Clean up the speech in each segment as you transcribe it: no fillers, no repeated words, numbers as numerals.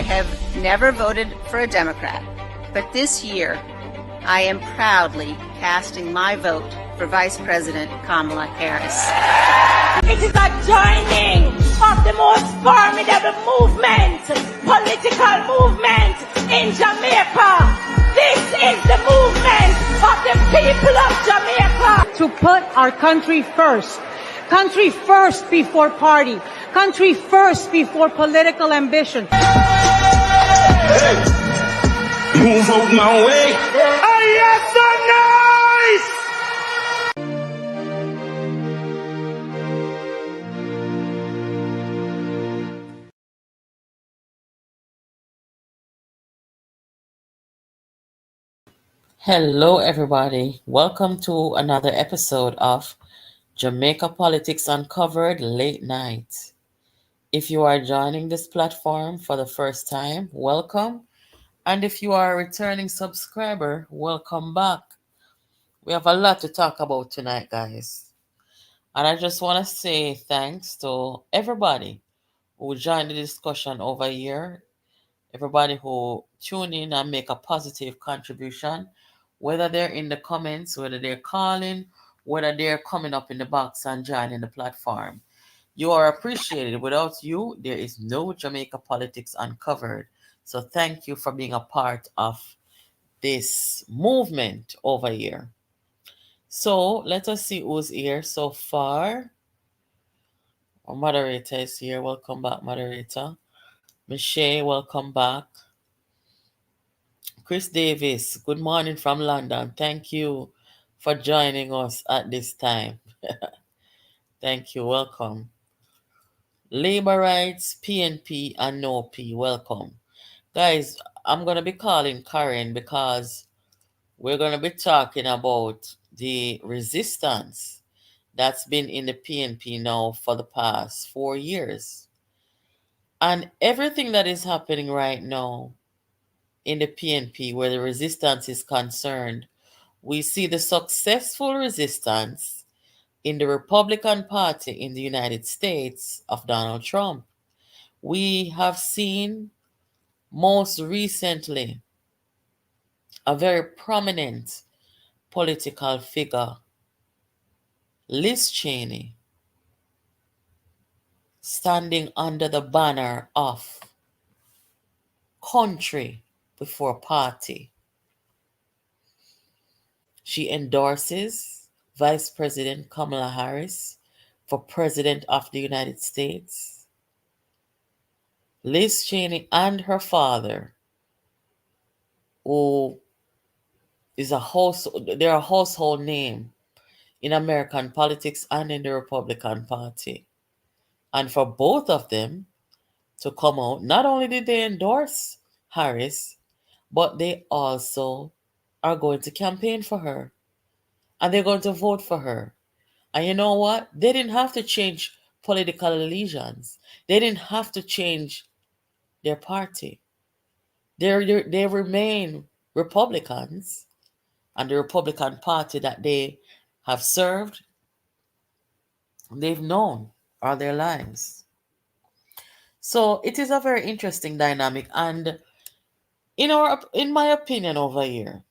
I have never voted for a Democrat, but this year I am proudly casting my vote for Vice President Kamala Harris. It is a joining of the most formidable movement, political movement in Jamaica. This is the movement of the people of Jamaica. To put our country first. Country first before party. Country first before political ambition. Hey, move out my way. Oh, yes, so nice! Hello, everybody. Welcome to another episode of Jamaica Politics Uncovered Late Night. If you are joining this platform for the first time, welcome. And if you are a returning subscriber, welcome back. We have a lot to talk about tonight, guys. And I just want to say thanks to everybody who joined the discussion over here, everybody who tune in and make a positive contribution, whether they're in the comments, whether they're calling, whether they're coming up in the box and joining the platform. You are appreciated. Without you, there is no Jamaica Politics Uncovered. So thank you for being a part of this movement over here. So let us see who's here so far. Our moderator is here. Welcome back, moderator. Michelle, welcome back. Chris Davis, good morning from London. Thank you for joining us at this time. Thank you. Welcome. Labor rights, PNP, and no P. Welcome. Guys, I'm going to be calling Karen because we're going to be talking about the resistance that's been in the PNP now for the past 4 years. And everything that is happening right now in the PNP where the resistance is concerned, we see the successful resistance in the Republican Party in the United States of Donald Trump. We have seen most recently a very prominent political figure, Liz Cheney, standing under the banner of country before party. She endorses Vice President Kamala Harris for President of the United States. Liz Cheney and her father, who is they're a household name in American politics and in the Republican Party. And for both of them to come out, not only did they endorse Harris, but they also are going to campaign for her. And they're going to vote for her. And you know what? They didn't have to change political allegiance. They didn't have to change their party. They remain Republicans, and the Republican Party that they have served, they've known all their lives. So it is a very interesting dynamic. And in my opinion over here,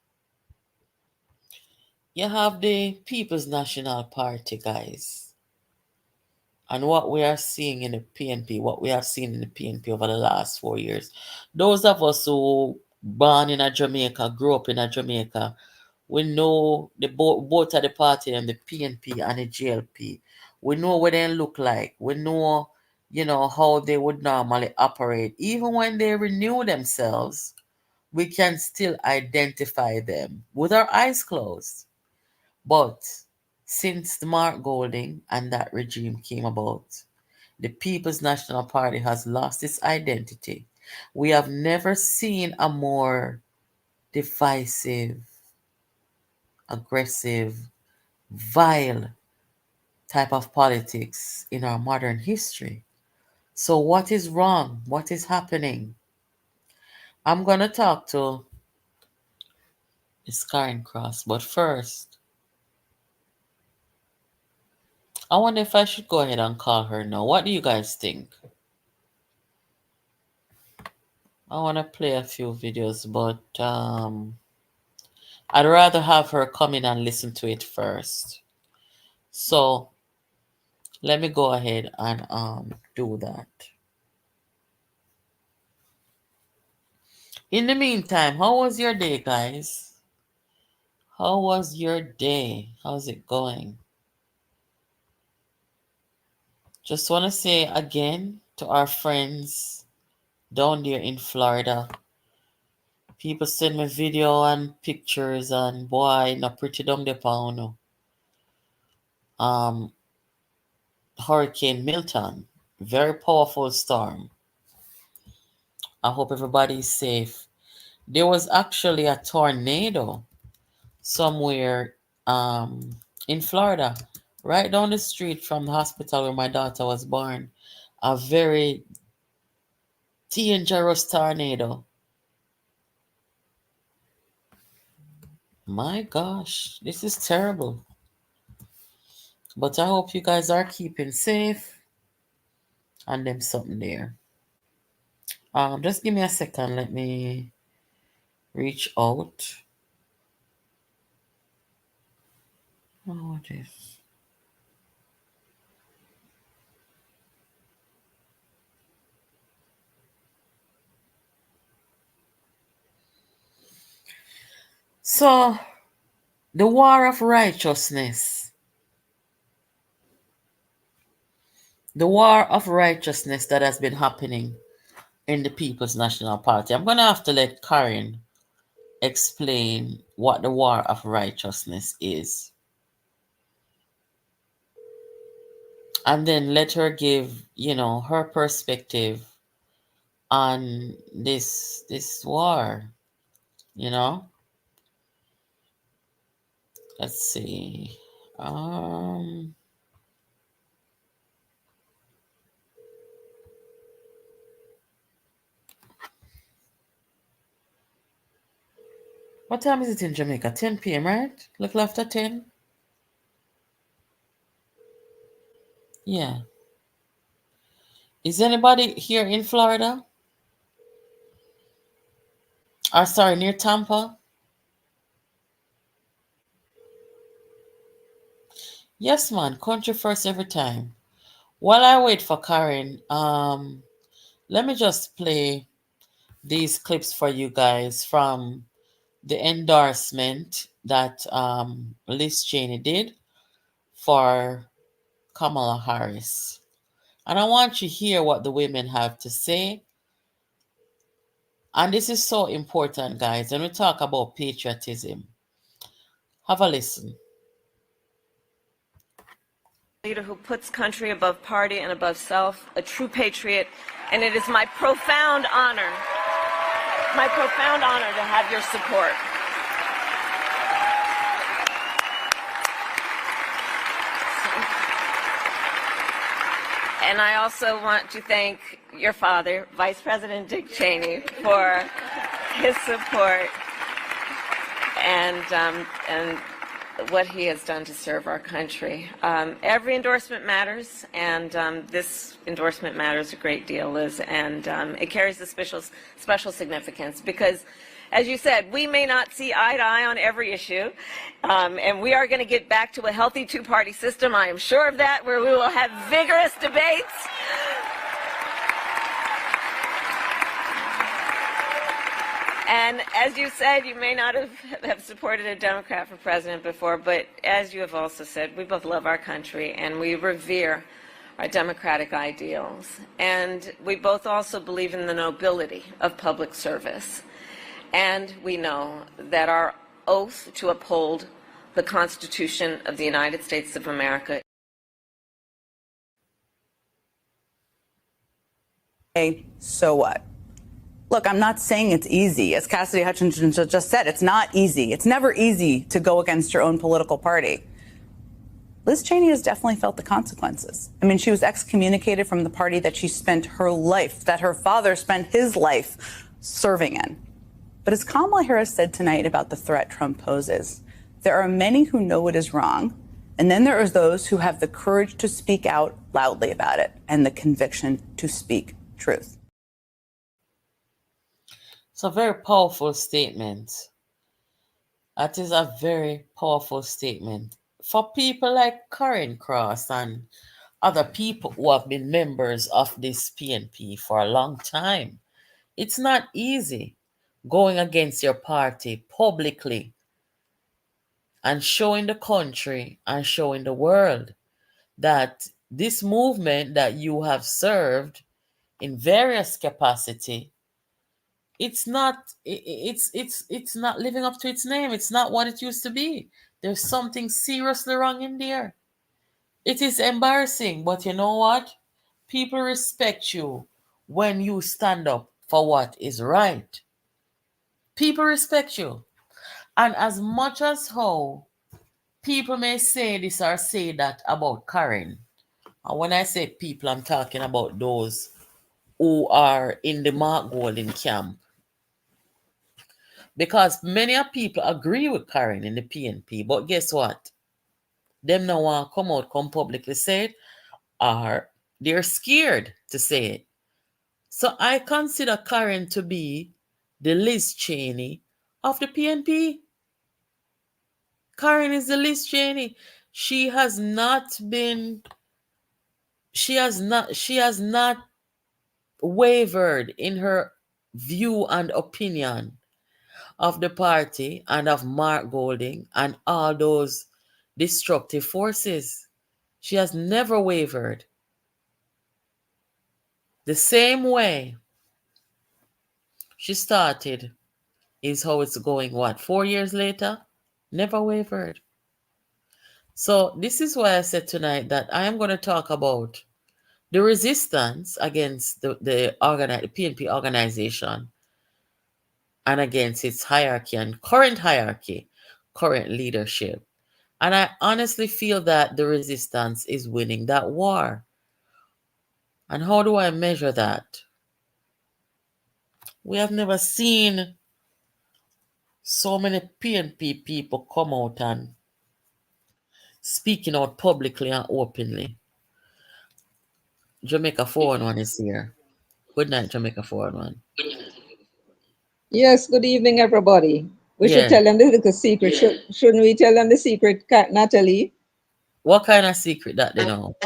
you have the People's National Party, guys. And what we are seeing in the PNP, what we have seen in the PNP over the last 4 years. Those of us who born in a Jamaica, grew up in a Jamaica, we know both of the party and the PNP and the GLP. We know what they look like. We know, how they would normally operate. Even when they renew themselves, we can still identify them with our eyes closed. But since the Mark Golding and that regime came about, the People's National Party has lost its identity. We have never seen a more divisive, aggressive, vile type of politics in our modern history. So what is wrong? What is happening? I'm going to talk to Miss Karen Cross, but first, I wonder if I should go ahead and call her now. What do you guys think? I want to play a few videos, but I'd rather have her come in and listen to it first. So let me go ahead and do that. In the meantime, how was your day, guys? How was your day? How's it going? Just want to say again to our friends down there in Florida. People send me video and pictures, and boy, not pretty down the pound. Um, Hurricane Milton, very powerful storm. I hope everybody's safe. There was actually a tornado somewhere in Florida, right down the street from the hospital where my daughter was born. A very dangerous tornado. My gosh, this is terrible. But I hope you guys are keeping safe and them something there. Just give me a second. Let me reach out. Oh, this. So, the war of righteousness. The war of righteousness that has been happening in the People's National Party. I'm going to have to let Karen explain what the war of righteousness is. And then let her give, her perspective on this war, Let's see. What time is it in Jamaica? 10 p.m., right? Little after 10? Yeah. Is anybody here in Florida? Or sorry, near Tampa? Yes, man. Country first every time. While I wait for Karen, let me just play these clips for you guys from the endorsement that Liz Cheney did for Kamala Harris. And I want you to hear what the women have to say. And this is so important, guys, when we talk about patriotism. Have a listen. Leader who puts country above party and above self, a true patriot, and it is my profound honor to have your support. And I also want to thank your father, Vice President Dick Cheney, for his support and what he has done to serve our country. Every endorsement matters, and this endorsement matters a great deal, Liz, and it carries a special significance because, as you said, we may not see eye to eye on every issue, and we are going to get back to a healthy two-party system, I am sure of that, where we will have vigorous debates. And as you said, you may not have supported a Democrat for president before, but as you have also said, we both love our country and we revere our democratic ideals. And we both also believe in the nobility of public service. And we know that our oath to uphold the Constitution of the United States of America. Hey, so what? Look, I'm not saying it's easy. As Cassidy Hutchinson just said, it's not easy. It's never easy to go against your own political party. Liz Cheney has definitely felt the consequences. I mean, she was excommunicated from the party that she spent her life, that her father spent his life serving in. But as Kamala Harris said tonight about the threat Trump poses, there are many who know it is wrong, and then there are those who have the courage to speak out loudly about it and the conviction to speak truth. It's a very powerful statement. That is a very powerful statement. For people like Karen Cross and other people who have been members of this PNP for a long time, it's not easy going against your party publicly and showing the country and showing the world that this movement that you have served in various capacity, it's not living up to its name. It's not what it used to be. There's something seriously wrong in there. It is embarrassing, but you know what? People respect you when you stand up for what is right. People respect you. And as much as how people may say this or say that about Karen, and when I say people, I'm talking about those who are in the Mark Golding camp. Because many of people agree with Karen in the PNP, but guess what? Them no want come out, come publicly say it, or they're scared to say it. So I consider Karen to be the Liz Cheney of the PNP. Karen is the Liz Cheney. She has not been, she has not wavered in her view and opinion of the party and of Mark Golding and all those destructive forces. She has never wavered. The same way she started is how it's going, what, 4 years later? Never wavered. So, this is why I said tonight that I am going to talk about the resistance against the PNP organization and against its hierarchy and current leadership. And I honestly feel that the resistance is winning that war. And how do I measure that? We have never seen so many PNP people come out and speaking out publicly and openly. Jamaica 411 is here. Good night, Jamaica 411. Yes, good evening, everybody. We should Yeah. tell them the little secret. Shouldn't we tell them the secret, Natalie? What kind of secret that they know?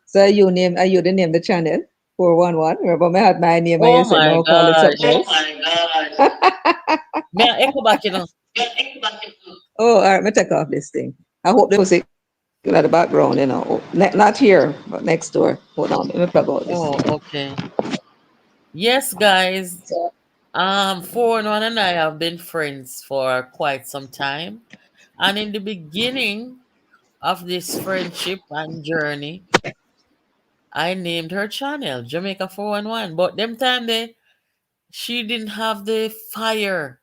So are you the name the channel? 411. Remember, I had my name and you Oh said, my no, call it gosh. something else. May I echo back, you know? Oh, all right, let me take off this thing. I hope the music in the background, not here, but next door. Hold on, let me plug out this Oh, thing. okay. Yes, guys. 411 and I have been friends for quite some time. And in the beginning of this friendship and journey, I named her channel Jamaica 411. But them time she didn't have the fire,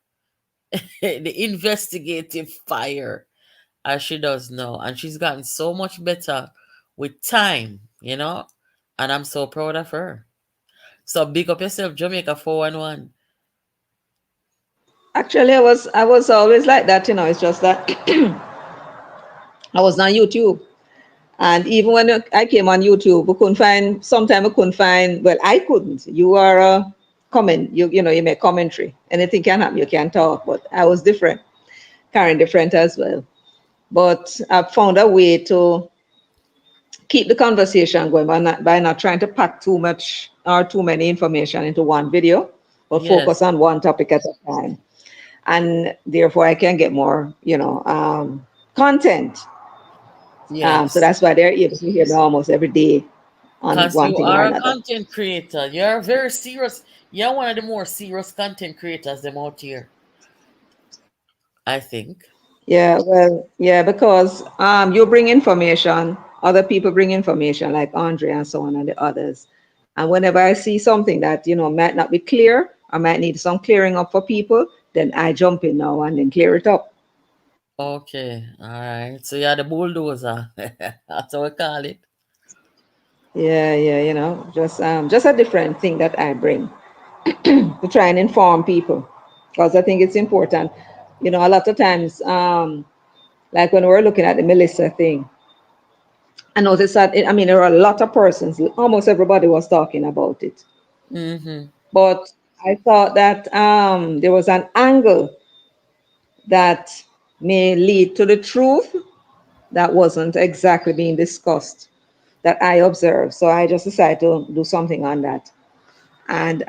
the investigative fire as she does now. And she's gotten so much better with time, you know? And I'm so proud of her. So big up yourself, Jamaica 411. Actually, I was always like that, It's just that I was on YouTube. And even when I came on YouTube, sometimes I couldn't find, well, I couldn't. You are a comment, you make commentary. Anything can happen, you can talk, but I was different, Karen different as well. But I found a way to keep the conversation going by not trying to pack too much or too many information into one video, but focus Yes, on one topic at a time. And therefore I can get more, content. So yes. that's why they're able to hear me almost every day on Because one you thing or are a another. content creator. You're very serious. You're one of the more serious content creators them out here, I think. Yeah, well, yeah, because you bring information, other people bring information like Andre and so on and the others. And whenever I see something that, might not be clear, I might need some clearing up for people, then I jump in now and then clear it up. Okay, all right. So you're the bulldozer. That's what we call it. Yeah, yeah, just a different thing that I bring to try and inform people because I think it's important. A lot of times, like when we're looking at the Melissa thing, I noticed that, I mean, there are a lot of persons, almost everybody was talking about it. Mm-hmm. But I thought that there was an angle that may lead to the truth that wasn't exactly being discussed that I observed. So I just decided to do something on that. And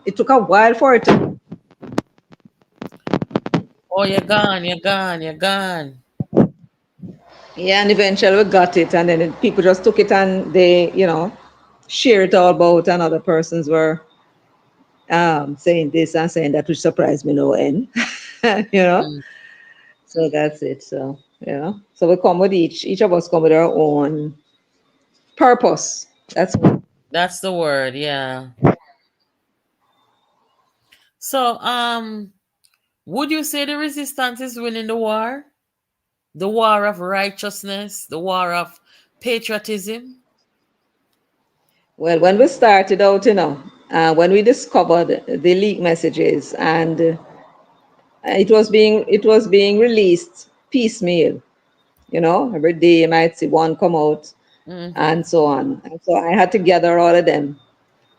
it took a while for it to. Oh, you're gone, you're gone, you're gone. Yeah, and eventually we got it. And then people just took it and they, share it all about, and other persons were saying this and saying that, which surprised me no end. you know. Mm, So that's it. So, So we come with each of us come with our own purpose. That's what. that's the word, yeah. So, would you say the resistance is winning the war? The war of righteousness, the war of patriotism? Well, when we started out, when we discovered the leak messages, and it was being released piecemeal. Every day you might see one come out, Mm-hmm. and so on. And so I had to gather all of them.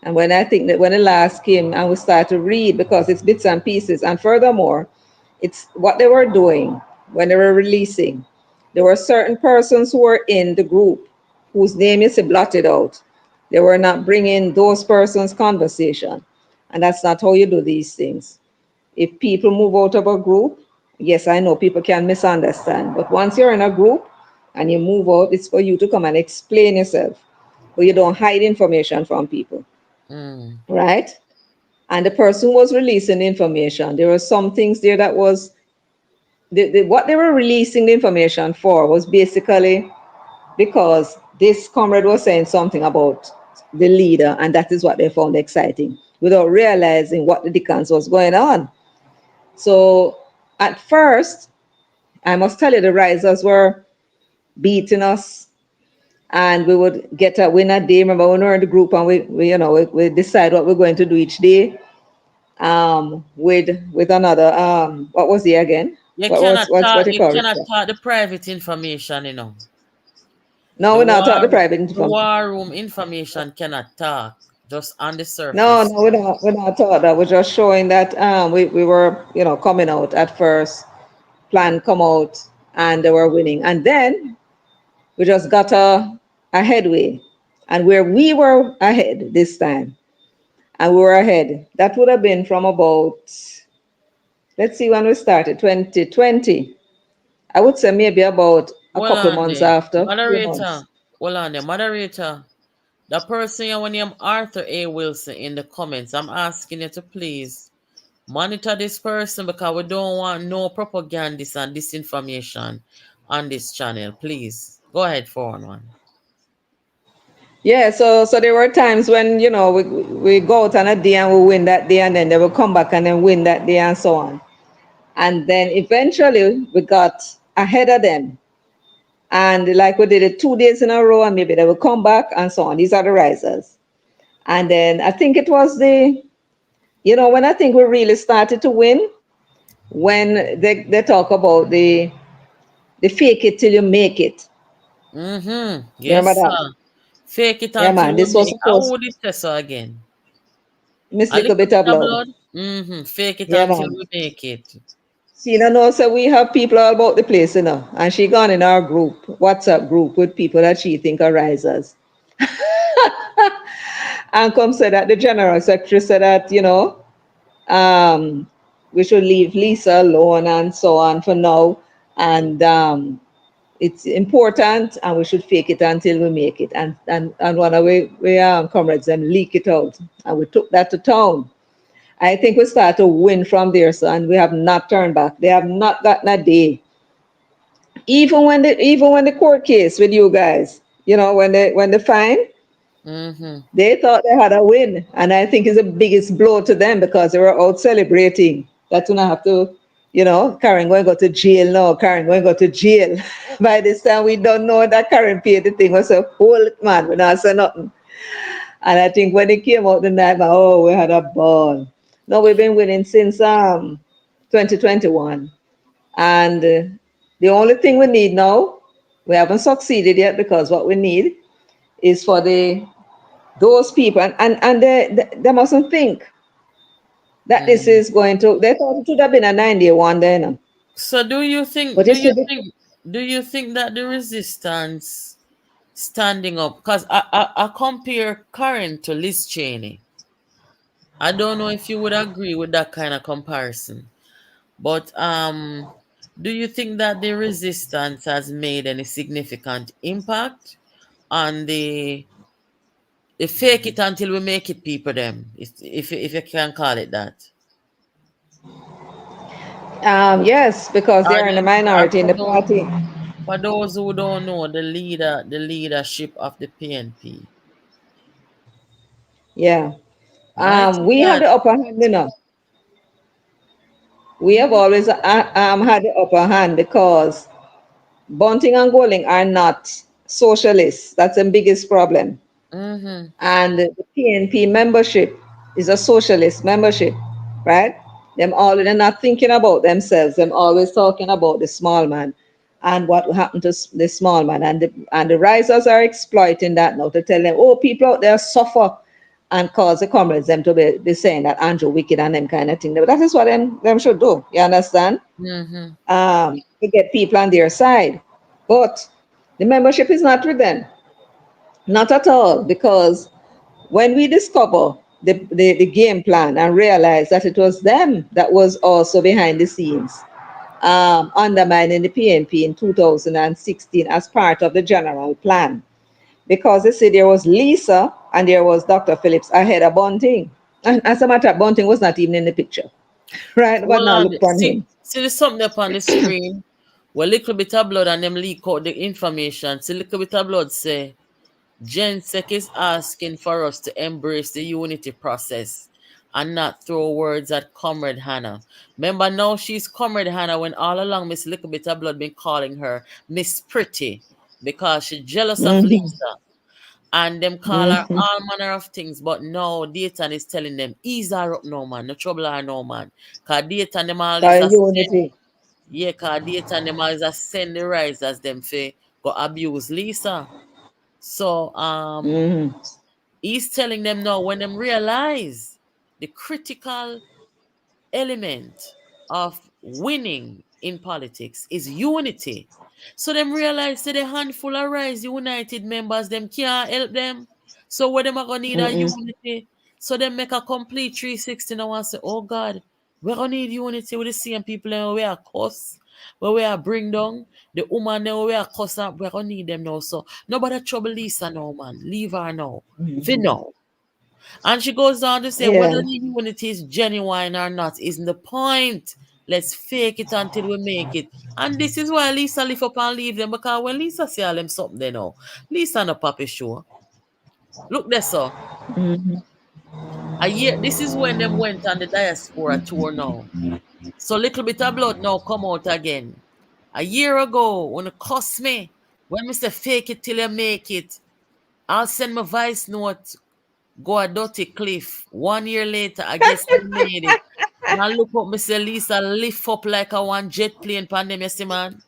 And when I think that when the last came and we started to read, because it's bits and pieces, and furthermore, it's what they were doing when they were releasing. There were certain persons who were in the group whose name is blotted out. They were not bringing those persons' conversation. And that's not how you do these things. If people move out of a group, yes, I know people can misunderstand, but once you're in a group and you move out, it's for you to come and explain yourself, but you don't hide information from people, Mm. right? And the person was releasing the information. There were some things there that was what they were releasing the information for was basically because this comrade was saying something about the leader, and that is what they found exciting, without realizing what the dickens was going on. So at first, I must tell you, the risers were beating us, and we would get a win a day. Remember when we were in the group and we decide what we're going to do each day. With another what was he again? You What was cannot what's talk. what you You call it? cannot talk the private information. No, The we're not talking the war, private the information. war room information cannot talk just on the No, surface. no, we're not talking that. We're just showing that we were coming out at first, plan come out, and they were winning, and then we just got a headway, and where we were ahead this time, and we were ahead. That would have been from about, let's see, when we started 2020. I would say maybe about a Hold couple of on months there, after, few moderator. months. Hold on there, moderator. The person you name Arthur A. Wilson in the comments. I'm asking you to please monitor this person because we don't want no propagandist and disinformation on this channel. Please go ahead for one. Yeah, so there were times when we go out on a day and we win that day, and then they will come back and then win that day, and so on. And then eventually we got ahead of them, and like we did it 2 days in a row, and maybe they will come back, and so on. These are the risers. And then I think it was when I think we really started to win, when they talk about the fake it till you make it. Mm-hmm. You remember Yes, that? sir. Fake it Yeah, until man. we This was make. How supposed would it test so again? miss A little little bit bit of of blood. blood? Mm-hmm. Fake it Yeah, until man. we make it. See, so we have people all about the place, and she gone in our group, WhatsApp group, with people that she think are risers. And come said that the general secretary said that, we should leave Lisa alone and so on for now. And it's important, and we should fake it until we make it. And one of we comrades them leak it out. And we took that to town. I think we start to win from there, so, and we have not turned back. They have not gotten a day. Even when the court case with you guys, when they fine, Mm-hmm. they thought they had a win, and I think it's the biggest blow to them because they were out celebrating. That's when I have to, Karen going to go to jail now. Karen going to go to jail. By this time, we don't know that Karen paid the thing. Was a whole man. We not say nothing. And I think when it came out the night, oh, we had a ball. No, we've been winning since 2021. And the only thing we need now, we haven't succeeded yet, because what we need is for those people, and they mustn't think that this Mm. is going to. They thought it would have been a 9-day one day, no. So do you think But do you you see, the, think do you think that the resistance standing up, because I compare Karen to Liz Cheney. I don't know if you would agree with that kind of comparison. But do you think that the resistance has made any significant impact on the fake it until we make it people them, if you can call it that? yes, because they Or are in the or minority in the party. for those who don't know, the leadership of the PNP. Yeah. I think We have that the upper hand, you know. We have mm, always had the upper hand because Bunting and Golding are not socialists. That's the biggest problem. mm-hmm, And the PNP membership is a socialist membership, right? Them all they're not thinking about themselves. Them always talking about the small man and what will happen to the small man. And the risers are exploiting that now to tell them, oh, people out there suffer and cause the comrades them to be saying that Andrew wicked and them kind of thing. But that is what them should do. You understand? mm-hmm. To get people on their side. But the membership is not with them. Not at all, because when we discover the game plan and realize that it was them that was also behind the scenes undermining the PNP in 2016 as part of the general plan. Because they said there was Lisa and there was Dr. Phillips ahead of Bunting. And as a matter of fact, Bunting was not even in the picture, right? But Hold now on. look on him. See there's something up on the screen. Well, little bit of blood and them leak out the information. See little bit of blood say Jensek is asking for us to embrace the unity process and not throw words at Comrade Hannah. Remember now she's Comrade Hannah when all along Miss Little Bit of Blood been calling her Miss Pretty because she's jealous of Mhm, Lisa. And them call her mhm. all manner of things, but now Dayton is telling them, ease her up no man, no trouble her no man. Cause Dayton them all is a send, Unity. yeah, cause Dayton them all is a send the risers them for go abuse Lisa. So Mhm, he's telling them now when them realize the critical element of winning in politics is unity. So them realize that a handful of Rise United members them can't help them. So what them are gonna need a mhm. unity. So them make a complete 360 now and say, oh God, we're gonna need unity with the same people and we are cuss, where we are bring down the woman now we are cuss up, we're gonna need them now. So nobody trouble Lisa now, man. Leave her now. For now. And she goes on to say, Yeah. whether the unity is genuine or not isn't the point. Let's fake it until we make it. And this is why Lisa lift up and leave them. Because when Lisa say all them something they know, Lisa no puppy show. Look there, sir. Mhm. A year, this is when them went on the diaspora tour now. So little bit of blood now come out again. A year ago, when it cost me, when Mr. Fake it till you make it, I'll send my voice note. Go a dirty cliff. 1 year later, I guess I made it. Now look up, Mr. Lisa lift up like a one jet plane pandemic, you see, man.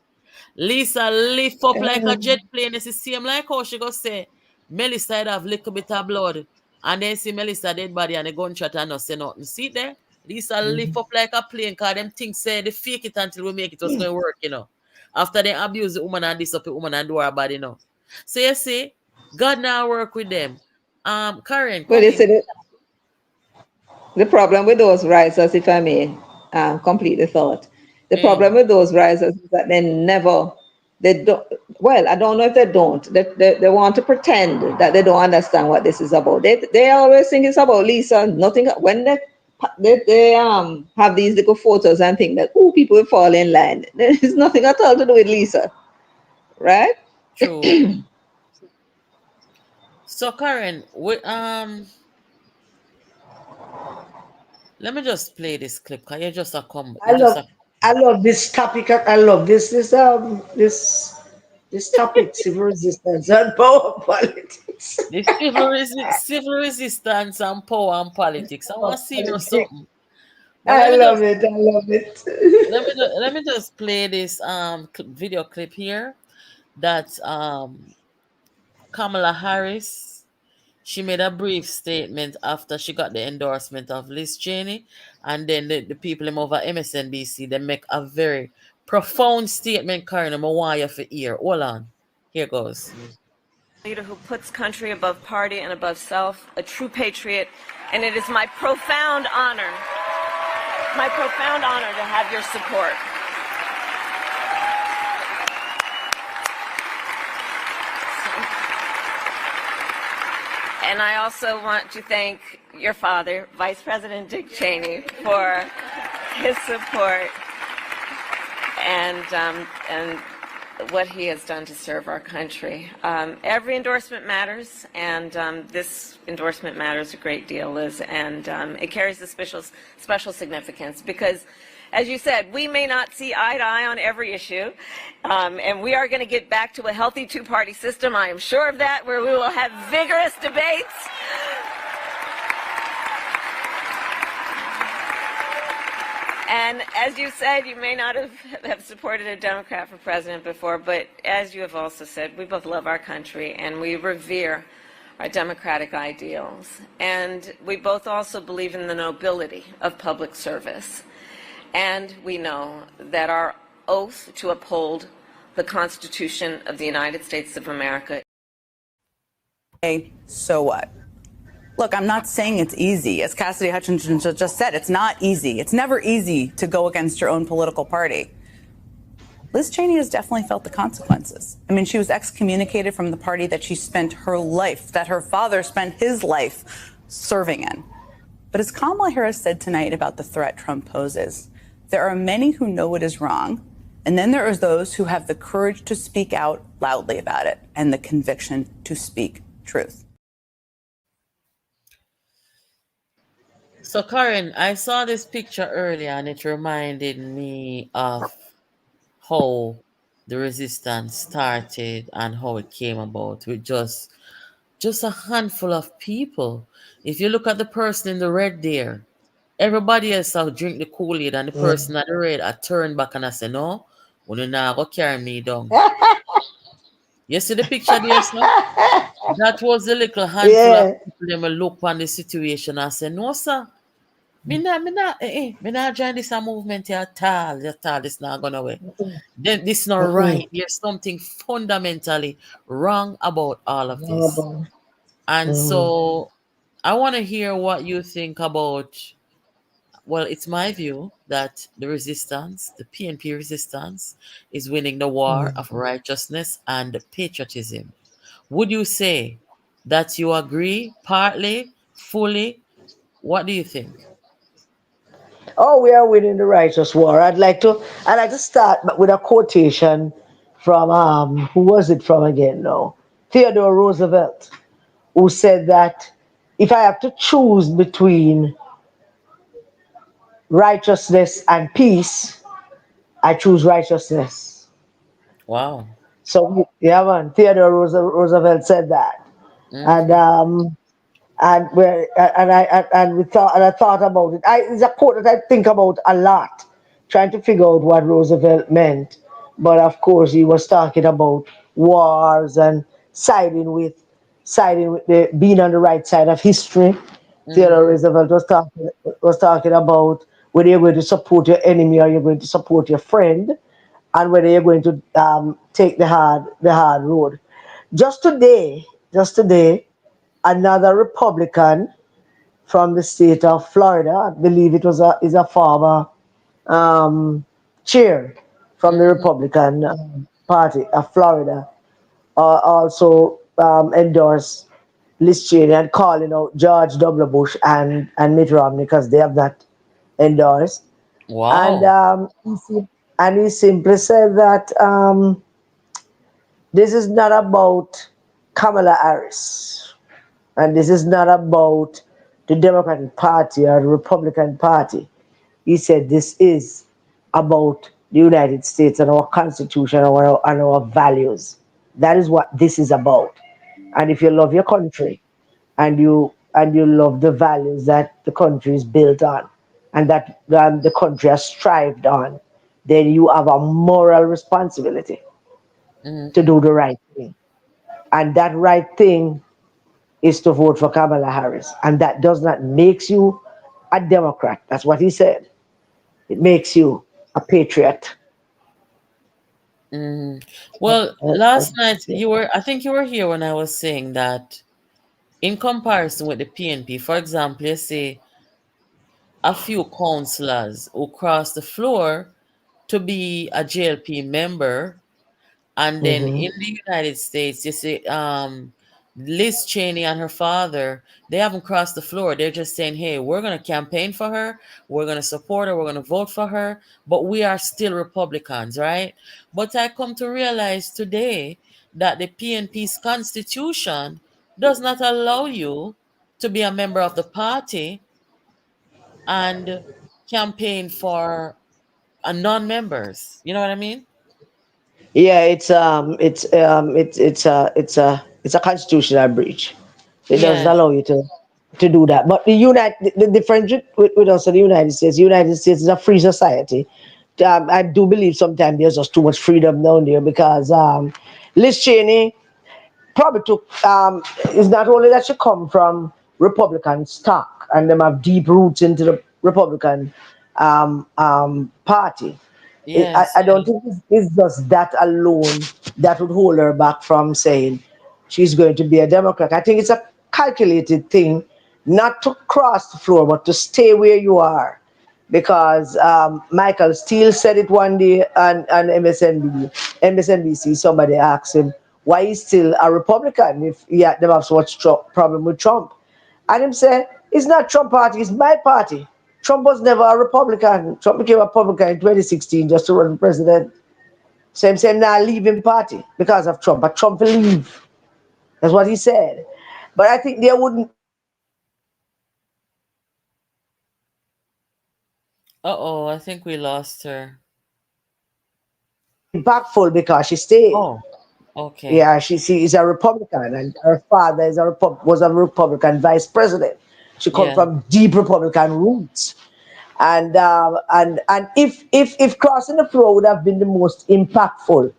Lisa lift up like a jet plane. You see, same like how she go say, Melissa had have little bit of blood. And then see Melissa dead body and the gunshot and not say nothing. See there? Lisa lift up like a plane because them things say they fake it until we make it was going to work, you know. After they abuse the woman and disappear the woman and do her body, you know. So you see, God now work with them. Karen, But come you in. see, the problem with those risers, if I may complete the thought, the Mm, problem with those risers is that they don't, well, I don't know if they don't, they want to pretend that they don't understand what this is about. They always think it's about Lisa, nothing, when they have these little photos and think that, oh, people will fall in line. There's nothing at all to do with Lisa, right? true. So Karen, let me just play this clip. Cause you just a come. I You just love a I love this topic. I love this topic, civil resistance and power politics. the civil resistance and power and politics. I Power want to see you know politics. something. But I love it. I love it. let me just play this video clip here that Kamala Harris she made a brief statement after she got the endorsement of Liz Cheney, and then the people them over MSNBC, they make a very profound statement, Karen. I'm want you for ear. Hold on. Here goes. Leader who puts country above party and above self, a true patriot, and it is my profound honor to have your support. And I also want to thank your father, Vice President Dick Cheney, for his support and what he has done to serve our country. Every endorsement matters, and this endorsement matters a great deal, Liz, and it carries a special significance because, as you said, we may not see eye to eye on every issue, and we are going to get back to a healthy two-party system, I am sure of that, where we will have vigorous debates. And as you said, you may not have supported a Democrat for president before, but as you have also said, we both love our country and we revere our democratic ideals. And we both also believe in the nobility of public service. And we know that our oath to uphold the Constitution of the United States of America. Hey, so what? Look, I'm not saying it's easy. As Cassidy Hutchinson just said, it's not easy. It's never easy to go against your own political party. Liz Cheney has definitely felt the consequences. I mean, she was excommunicated from the party that she spent her life, that her father spent his life serving in. But as Kamala Harris said tonight about the threat Trump poses, there are many who know it is wrong, and then there are those who have the courage to speak out loudly about it and the conviction to speak truth. So, Karen, I saw this picture earlier and it reminded me of how the resistance started and how it came about with just a handful of people. If you look at the person in the red there, everybody else will drink the Kool-Aid and the person at the red I turn back and I say, no, when you now go carry me down. You see the picture there, sir? That was the little handful of people that will look on the situation and say, no, sir. Me not join this a movement here at all. This not gonna work. Then this not right. There's something fundamentally wrong about all of this. And so I want to hear what you think about. Well, it's my view that the resistance, the PNP resistance, is winning the war of righteousness and patriotism. Would you say that you agree partly, fully? What do you think? Oh, we are winning the righteous war. I'd like to start with a quotation from who was it from again? No, Theodore Roosevelt, who said that if I have to choose between righteousness and peace, I choose righteousness. Wow. So yeah, man, Theodore Roosevelt said that, and Mm-hmm. I thought about it. It's a quote that I think about a lot, trying to figure out what Roosevelt meant. But of course, he was talking about wars and siding with the being on the right side of history. Theodore Mm-hmm. Roosevelt was talking about whether you're going to support your enemy or you're going to support your friend, and whether you're going to take the hard road. Just today, another Republican from the state of Florida, I believe it is a former chair from the Mm-hmm. Republican Party of Florida, also endorsed Liz Cheney and calling out George W. Bush and Mitt Romney because they have not endorsed. And Wow. he simply said that this is not about Kamala Harris, and this is not about the Democratic Party or the Republican Party. He said this is about the United States and our Constitution and our values. That is what this is about. And if you love your country and you love the values that the country is built on and that the country has strived on, then you have a moral responsibility to Mm-hmm. do the right thing. And that right thing is to vote for Kamala Harris. And that does not make you a Democrat. That's what he said. It makes you a patriot. Mm. Well, last night I think you were here when I was saying that in comparison with the PNP, for example, you see a few councillors who crossed the floor to be a JLP member. And then Mhm. in the United States, you see, Liz Cheney and her father, they haven't crossed the floor. They're just saying, hey, we're going to campaign for her. We're going to support her. We're going to vote for her. But we are still Republicans, right? But I come to realize today that the PNP's constitution does not allow you to be a member of the party and campaign for non-members. You know what I mean? Yeah, it's a constitutional breach. It doesn't Yeah. allow you to do that. But the difference with us in the United States is a free society. I do believe sometimes there's just too much freedom down there because Liz Cheney probably took is not only that she come from Republican stock and them have deep roots into the Republican party. Yes. I don't Yes. think it's just that alone that would hold her back from saying she's going to be a Democrat. I think it's a calculated thing not to cross the floor, but to stay where you are. Because Michael Steele said it one day on MSNBC. Somebody asked him why he's still a Republican if he had never have so much problem with Trump. And him said, it's not Trump party, it's my party. Trump was never a Republican. Trump became a Republican in 2016 just to run for president. So him saying now leaving party because of Trump. But Trump will leave. That's what he said. But I think there wouldn't Uh-oh, I think we lost her. impactful because she stayed. Oh, okay. Yeah, she is a Republican, and her father was a Republican vice president. She comes Yeah. from deep Republican roots, and if crossing the floor would have been the most impactful,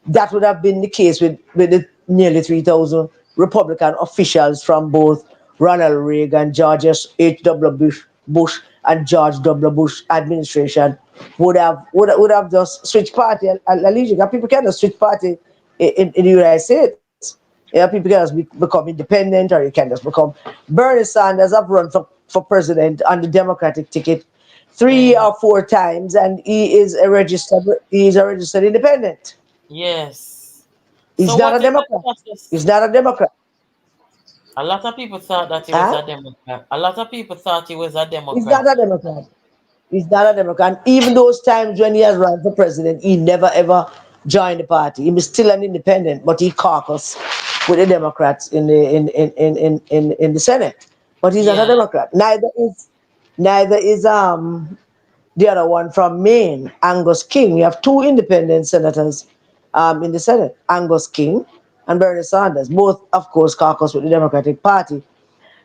that would have been the case with the nearly 3,000 Republican officials from both Ronald Reagan, George H.W. Bush, and George W. Bush administration would have just switched party allegiance. And people cannot switch party in the United States. Yeah, people can just become independent, or you can just become. Bernie Sanders have run for president on the Democratic ticket three Mm. or four times, and he is a registered independent. Yes. He's So not a what is the Democrat. status? He's not a Democrat. A lot of people thought that he was Huh? a Democrat. A lot of people thought he was a He's not Democrat. a Democrat. He's not a Democrat. And even those times when he has run for president, he never ever joined the party. He was still an independent, but he caucused with the Democrats in the Senate. But he's not a Yeah. Democrat. Neither is the other one from Maine, Angus King. You have two independent senators in the Senate, Angus King and Bernie Sanders. Both, of course, caucus with the Democratic Party.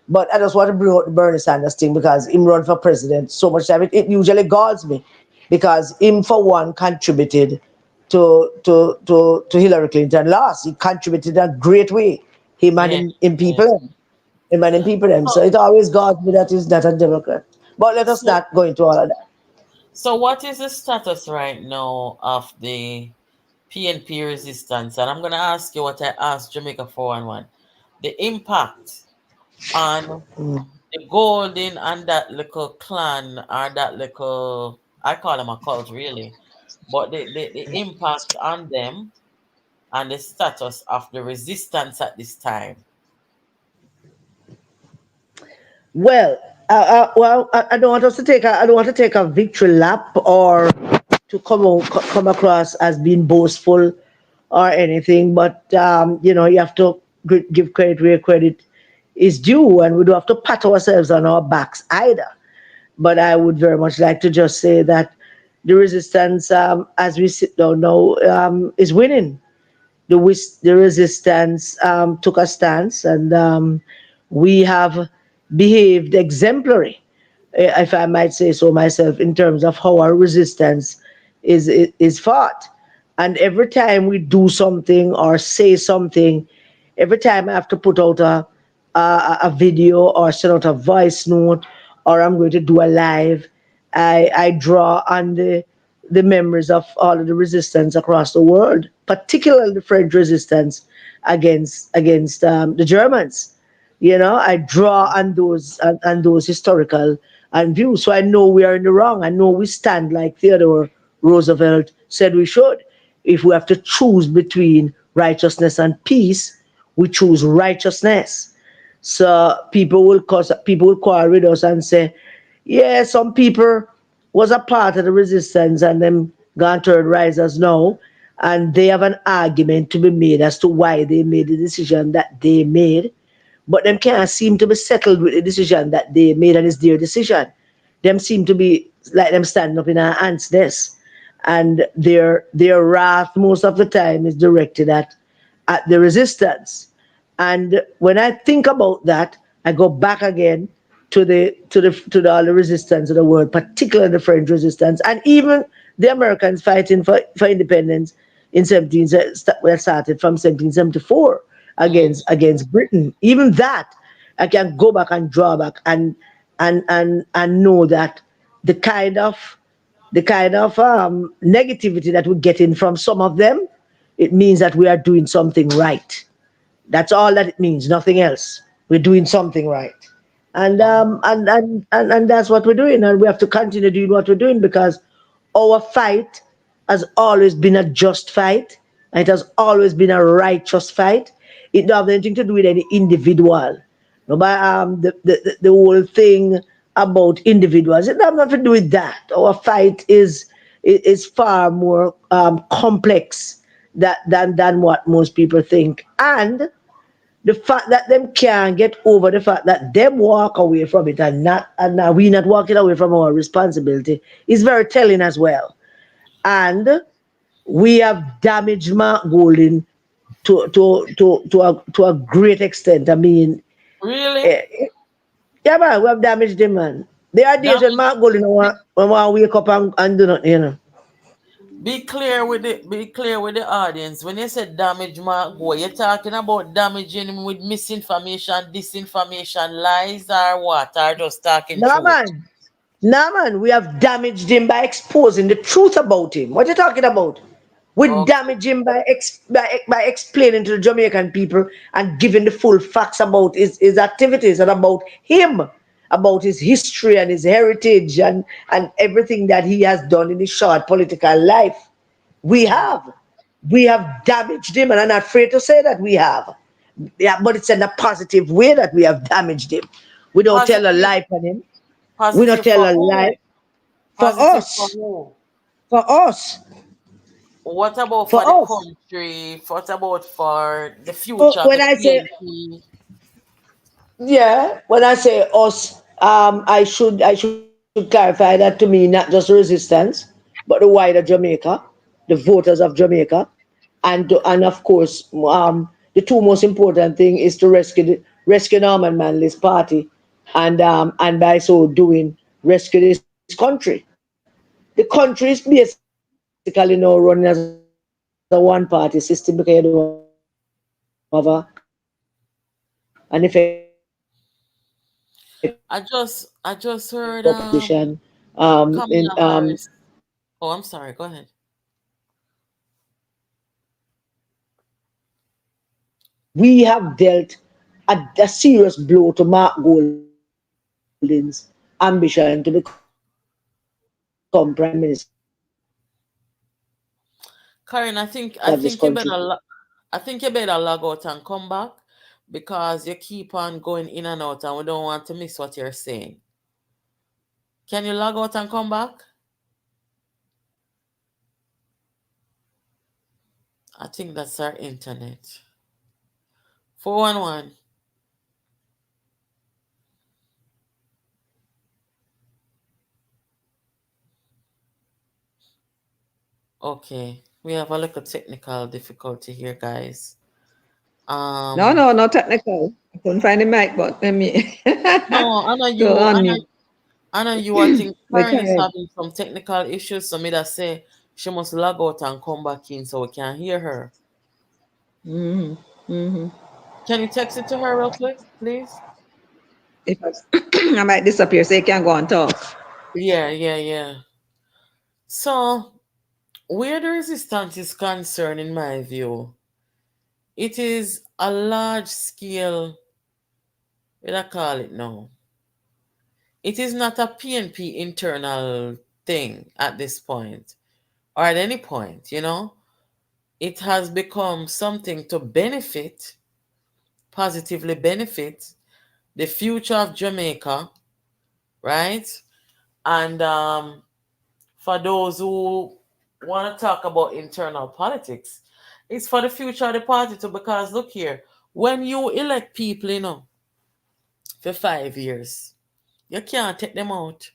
But I just want to bring out the Bernie Sanders thing because him run for president so much time. It usually galls me because him, for one, contributed to Hillary Clinton loss. He contributed in a great way. Him and Yeah. him Yeah. people. Him and him people. So So, it always galls me that he's not a Democrat. But let us so, not go into all of that. so what is the status right now of the PNP resistance? And I'm gonna ask you what I asked Jamaica 411. The impact on the Golden and that little clan or that little, I call them a cult really, but the impact on them and the status of the resistance at this time. Well, I don't want us to take I don't want to take a victory lap or to come across as being boastful or anything, but you have to give credit where credit is due, and we don't have to pat ourselves on our backs either. But I would very much like to just say that the resistance, as we sit down now, is winning. The resistance took a stance, and we have behaved exemplary, if I might say so myself, in terms of how our resistance is fought. And every time we do something or say something, every time I have to put out a video or send out a voice note or I'm going to do a live, I draw on the memories of all of the resistance across the world, particularly the French resistance against the Germans. I draw on those historical and views, so I know we are in the wrong. I know we stand like Theodore Roosevelt said we should. If we have to choose between righteousness and peace, we choose righteousness. So people will quarrel with us and say, yeah, some people was a part of the resistance and them gone third risers now, and they have an argument to be made as to why they made the decision that they made, but them can't seem to be settled with the decision that they made, and it's their decision. Them seem to be like them standing up in an ant's nest, and their wrath most of the time is directed at the resistance. And when I think about that, I go back again to all the resistance of the world, particularly the French resistance, and even the Americans fighting for independence in 17 that started from 1774 against Britain. Even that, I can go back and draw back and know that the kind of negativity that we're getting from some of them, it means that we are doing something right. That's all that it means, nothing else. We're doing something right. And that's what we're doing. And we have to continue doing what we're doing because our fight has always been a just fight. And it has always been a righteous fight. It don't have anything to do with any individual. No, but the whole thing about individuals, it have nothing to do with that. Our fight is far more complex than what most people think. And the fact that them can't get over the fact that them walk away from it and now we not walking away from our responsibility is very telling as well. And we have damaged Mark Golding to a great extent. I mean, Really? eh, yeah, man, we have damaged him, man. There are days when Damage. Mark Golding want wake up and do nothing. Be clear with the audience. When you say damage Mark Go, you're talking about damaging him with misinformation, disinformation, lies, or what? Or just talking Nah, truth? man. Nah, man, we have damaged him by exposing the truth about him. What are you talking about? We Okay. damage him by explaining to the Jamaican people and giving the full facts about his activities and about him, about his history and his heritage and everything that he has done in his short political life. We have. We have damaged him, and I'm not afraid to say that we have. Yeah, but it's in a positive way that we have damaged him. We don't tell a Positive. lie on him. We don't Positive tell for a lie who? for Positive for us. who? For us. What about For for the us. country? What about for the Oh, future of when the I say PNP? yeah, when I say us, I should clarify that to mean not just resistance, but the wider Jamaica, the voters of Jamaica, and of course, the two most important thing is to rescue Norman Manley's party, and by so doing, rescue this country. The country is basically now running as a one party system because you don't have an effective opposition. I just heard Kamala In Harris. Oh, I'm sorry. Go ahead. We have dealt a serious blow to Mark Golding's ambition to become Prime Minister of this country. We have. Karen, I think you better log out and come back because you keep on going in and out and we don't want to miss what you're saying. Can you log out and come back? I think that's our internet. 411. Okay. We have a little technical difficulty here, guys. No, Um no, not technical. I couldn't find the mic, but let me no, I know to you unmute. I know you I think But Karen is Karen, having some technical issues, so me that say she must log out and come back in so we can hear her. mm-hmm, mm-hmm. Can you text it to her real quick, please? If I, I might disappear, so you can go and talk. Yeah, yeah, yeah. So, where the resistance is concerned, in my view, it is a large scale, what I call it now. It is not a PNP internal thing at this point, or at any point, you know. It has become something to benefit, positively benefit the future of Jamaica, right? And for those who want to talk about internal politics, it's for the future of the party too. Because look here, when you elect people, for 5 years, you can't take them out.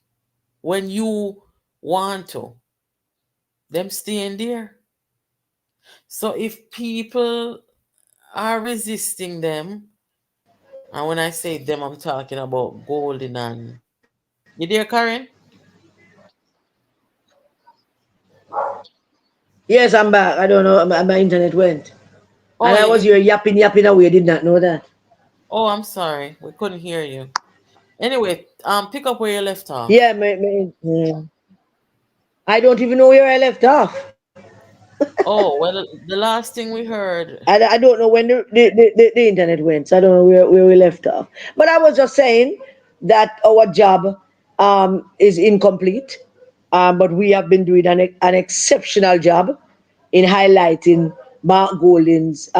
When you want to, them stay in there. So if people are resisting them, and when I say them, I'm talking about Golden and you there, Karen? Yes, I'm back. I don't know. My internet went. Oh, And I was here yapping away. Did not know that. oh, I'm sorry, we couldn't hear you. Anyway, pick up where you left Yeah, off. I don't even know where I left off. Oh, well, the last thing we heard. I don't know when the internet went. So I don't know where we left off. But I was just saying that our job is incomplete. But we have been doing an exceptional job in highlighting Mark Golding's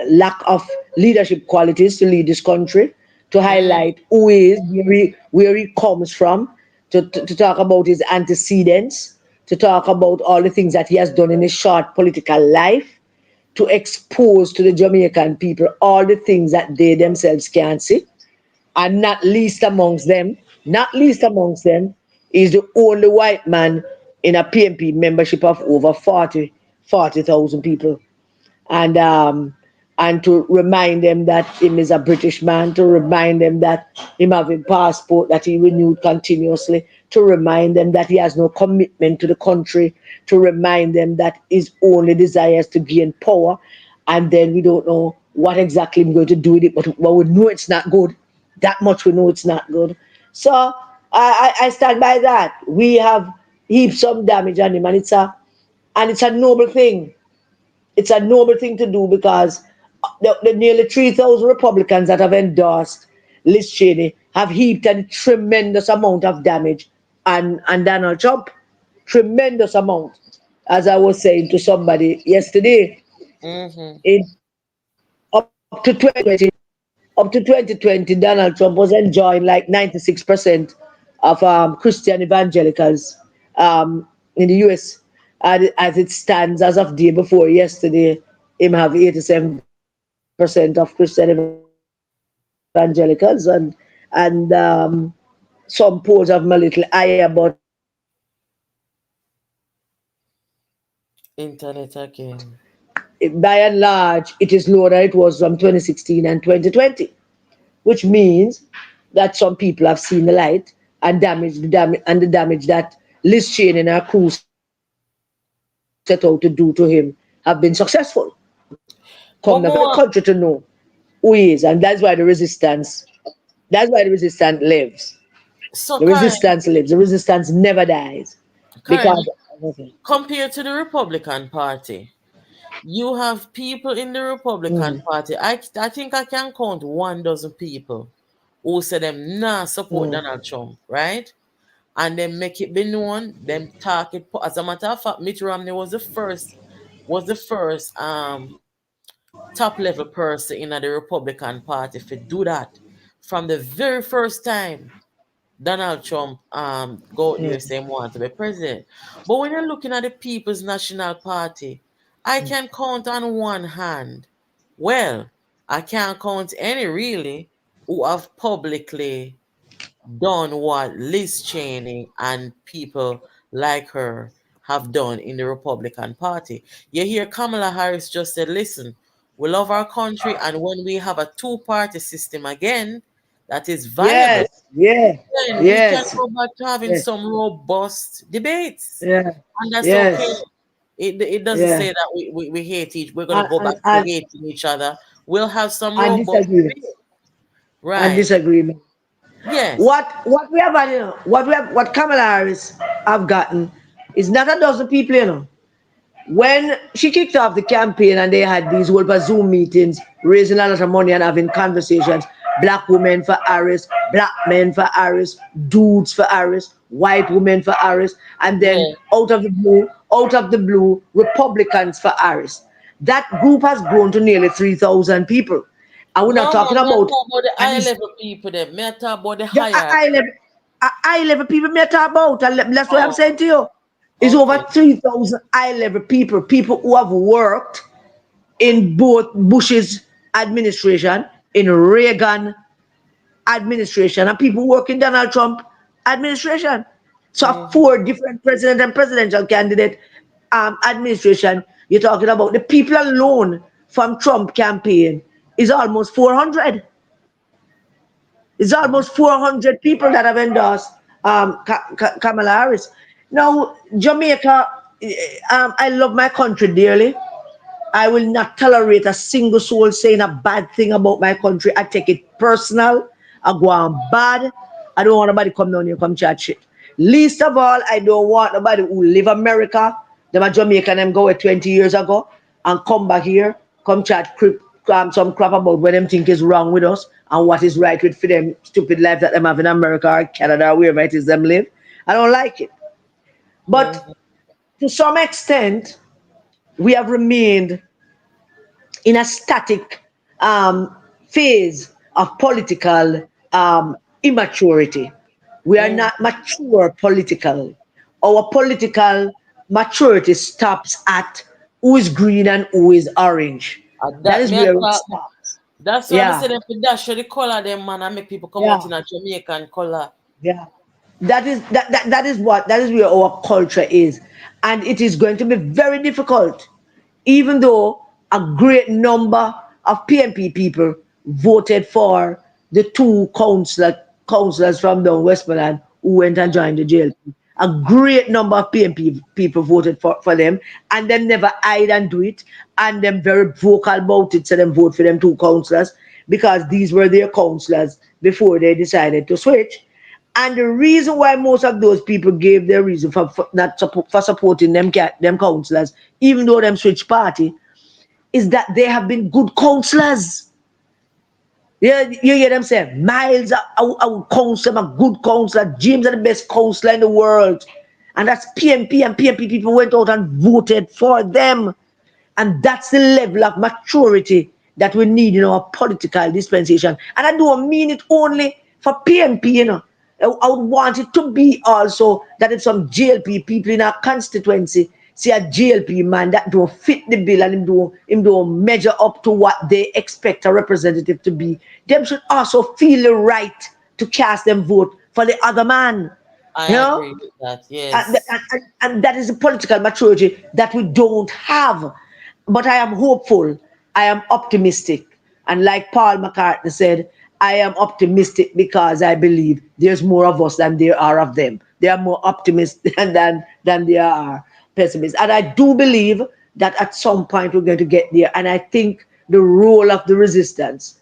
lack of leadership qualities to lead this country, to Mm, highlight who he is, where he comes from, to talk about his antecedents, to talk about all the things that he has done in his short political life, to expose to the Jamaican people all the things that they themselves can't see. And not least amongst them, is the only white man in a PNP membership of over 40,000 people. And and to remind them that him is a British man, to remind them that him have a passport that he renewed continuously, to remind them that he has no commitment to the country, to remind them that his only desire is to gain power, and then we don't know what exactly we're going to do with it, but we know it's not good. That much we know it's not good. So I stand by that. We have heaped some damage on him, and it's a noble thing. It's a noble thing to do because the nearly 3,000 Republicans that have endorsed Liz Cheney have heaped a tremendous amount of damage on Donald Trump. Tremendous amount. As I was saying to somebody yesterday, mm-hmm. in up to 2020, Donald Trump was enjoying like 96% of Christian evangelicals in the US. As it stands as of day before yesterday, him have 87% of Christian evangelicals, and some polls have him a little higher, but Internet again. by and large, it is lower than it was from 2016 and 2020, which means that some people have seen the light and the damage that Liz Cheney and her crew set out to do to him have been successful. Come now for the country to know who he is, and that's why the resistance lives. The So, resistance lives. The resistance never dies Karen, because okay. compared to the Republican Party, you have people in the Republican Mm, Party. I think I can count 1 dozen people who say them nah support mm, Donald Trump, right? And then make it be known, them talk it. As a matter of fact, Mitt Romney was the first top level person in the Republican Party to do that from the very first time Donald Trump go out there mm, saying want to be president. But when you're looking at the People's National Party, I mm. can count on one hand. Well, I can't count any really who have publicly done what Liz Cheney and people like her have done in the Republican Party. You hear Kamala Harris just said, listen, we love our country, and when we have a two-party system again that is viable, Yes, yeah, then we can yes, go back to having yes, some robust debates. yeah, And that's okay. yes, It doesn't Yeah. say that we hate we're gonna go back And, to and, hating each other. We'll have some and robust disagreement. debate. And Right. disagreement. Yes. What we have, what Kamala Harris have gotten is not a dozen people, When she kicked off the campaign and they had these whole Zoom meetings, raising a lot of money and having conversations, black women for Harris, black men for Harris, dudes for Harris, white women for Harris, and then Yeah. out of the blue, Republicans for Harris. That group has grown to nearly 3,000 people. And we're not No talking man, me a about, talk about the and high it's level people them. Me a talk about the the higher. high level people me talk about, and that's what I'm Oh, saying to you. It's over okay. 3,000 high level people who have worked in both Bush's administration, in Reagan administration, and people work in Donald Trump administration. So Mhm. 4 different president and presidential candidate administration. You're talking about the people alone from Trump campaign is almost 400. It's almost 400 people that have endorsed Kamala Harris. Now, Jamaica, I love my country dearly. I will not tolerate a single soul saying a bad thing about my country. I take it personal. I go on bad. I don't want nobody come down here come chat shit. Least of all, I don't want nobody who live America, them a Jamaican them go 20 years ago and come back here, come chat some crap about what them think is wrong with us and what is right with for them stupid life that them have in America or Canada or wherever it is them live. I don't like it. But Mhm. to some extent, we have remained in a static um, phase of political immaturity. We are Mhm. not mature politically. Our political maturity stops at who is green and who is orange. That That is me a where it talk. stops. That's why I Yeah, say them for dash show the color them man and make people come out yeah, in a Jamaican color. yeah. That is where our culture is, and it is going to be very difficult, even though a great number of PNP people voted for the two councillors from the Westmoreland who went and joined the jail. A great number of PNP people voted for them, and them never hide and do it, and them very vocal about it, so them vote for them two councillors because these were their councillors before they decided to switch. And the reason why most of those people gave their reason for not for supporting them councillors, even though them switch party, is that they have been good councillors. Yeah, you hear them say, Miles, our counselor, a good counselor, James are the best counselor in the world. And that's PNP, and PNP people went out and voted for them. And that's the level of maturity that we need in our political dispensation. And I don't mean it only for PNP. I would want it to be also that if some JLP people in our constituency see a JLP man that don't fit the bill and him don't measure up to what they expect a representative to be, them should also feel the right to cast them vote for the other man. I You know? agree with that. and, Yes. and, and that is a political maturity that we don't have. But I am hopeful. I am optimistic. And like Paul McCartney said, I am optimistic because I believe there's more of us than there are of them. They are more optimists than there are pessimists. And I do believe that at some point we're going to get there. And I think the resistance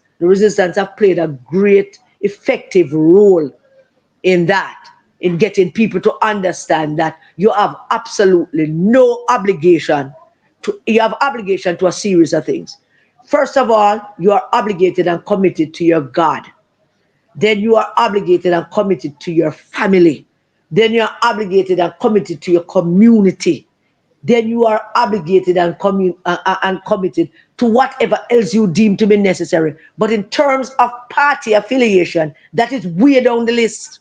have played a great, effective role in that, in getting people to understand that you have absolutely no obligation you have obligation to a series of things. First of all, you are obligated and committed to your God. Then you are obligated and committed to your family. Then you are obligated and committed to your community. Then you are obligated and committed to whatever else you deem to be necessary. But in terms of party affiliation, that is way down the list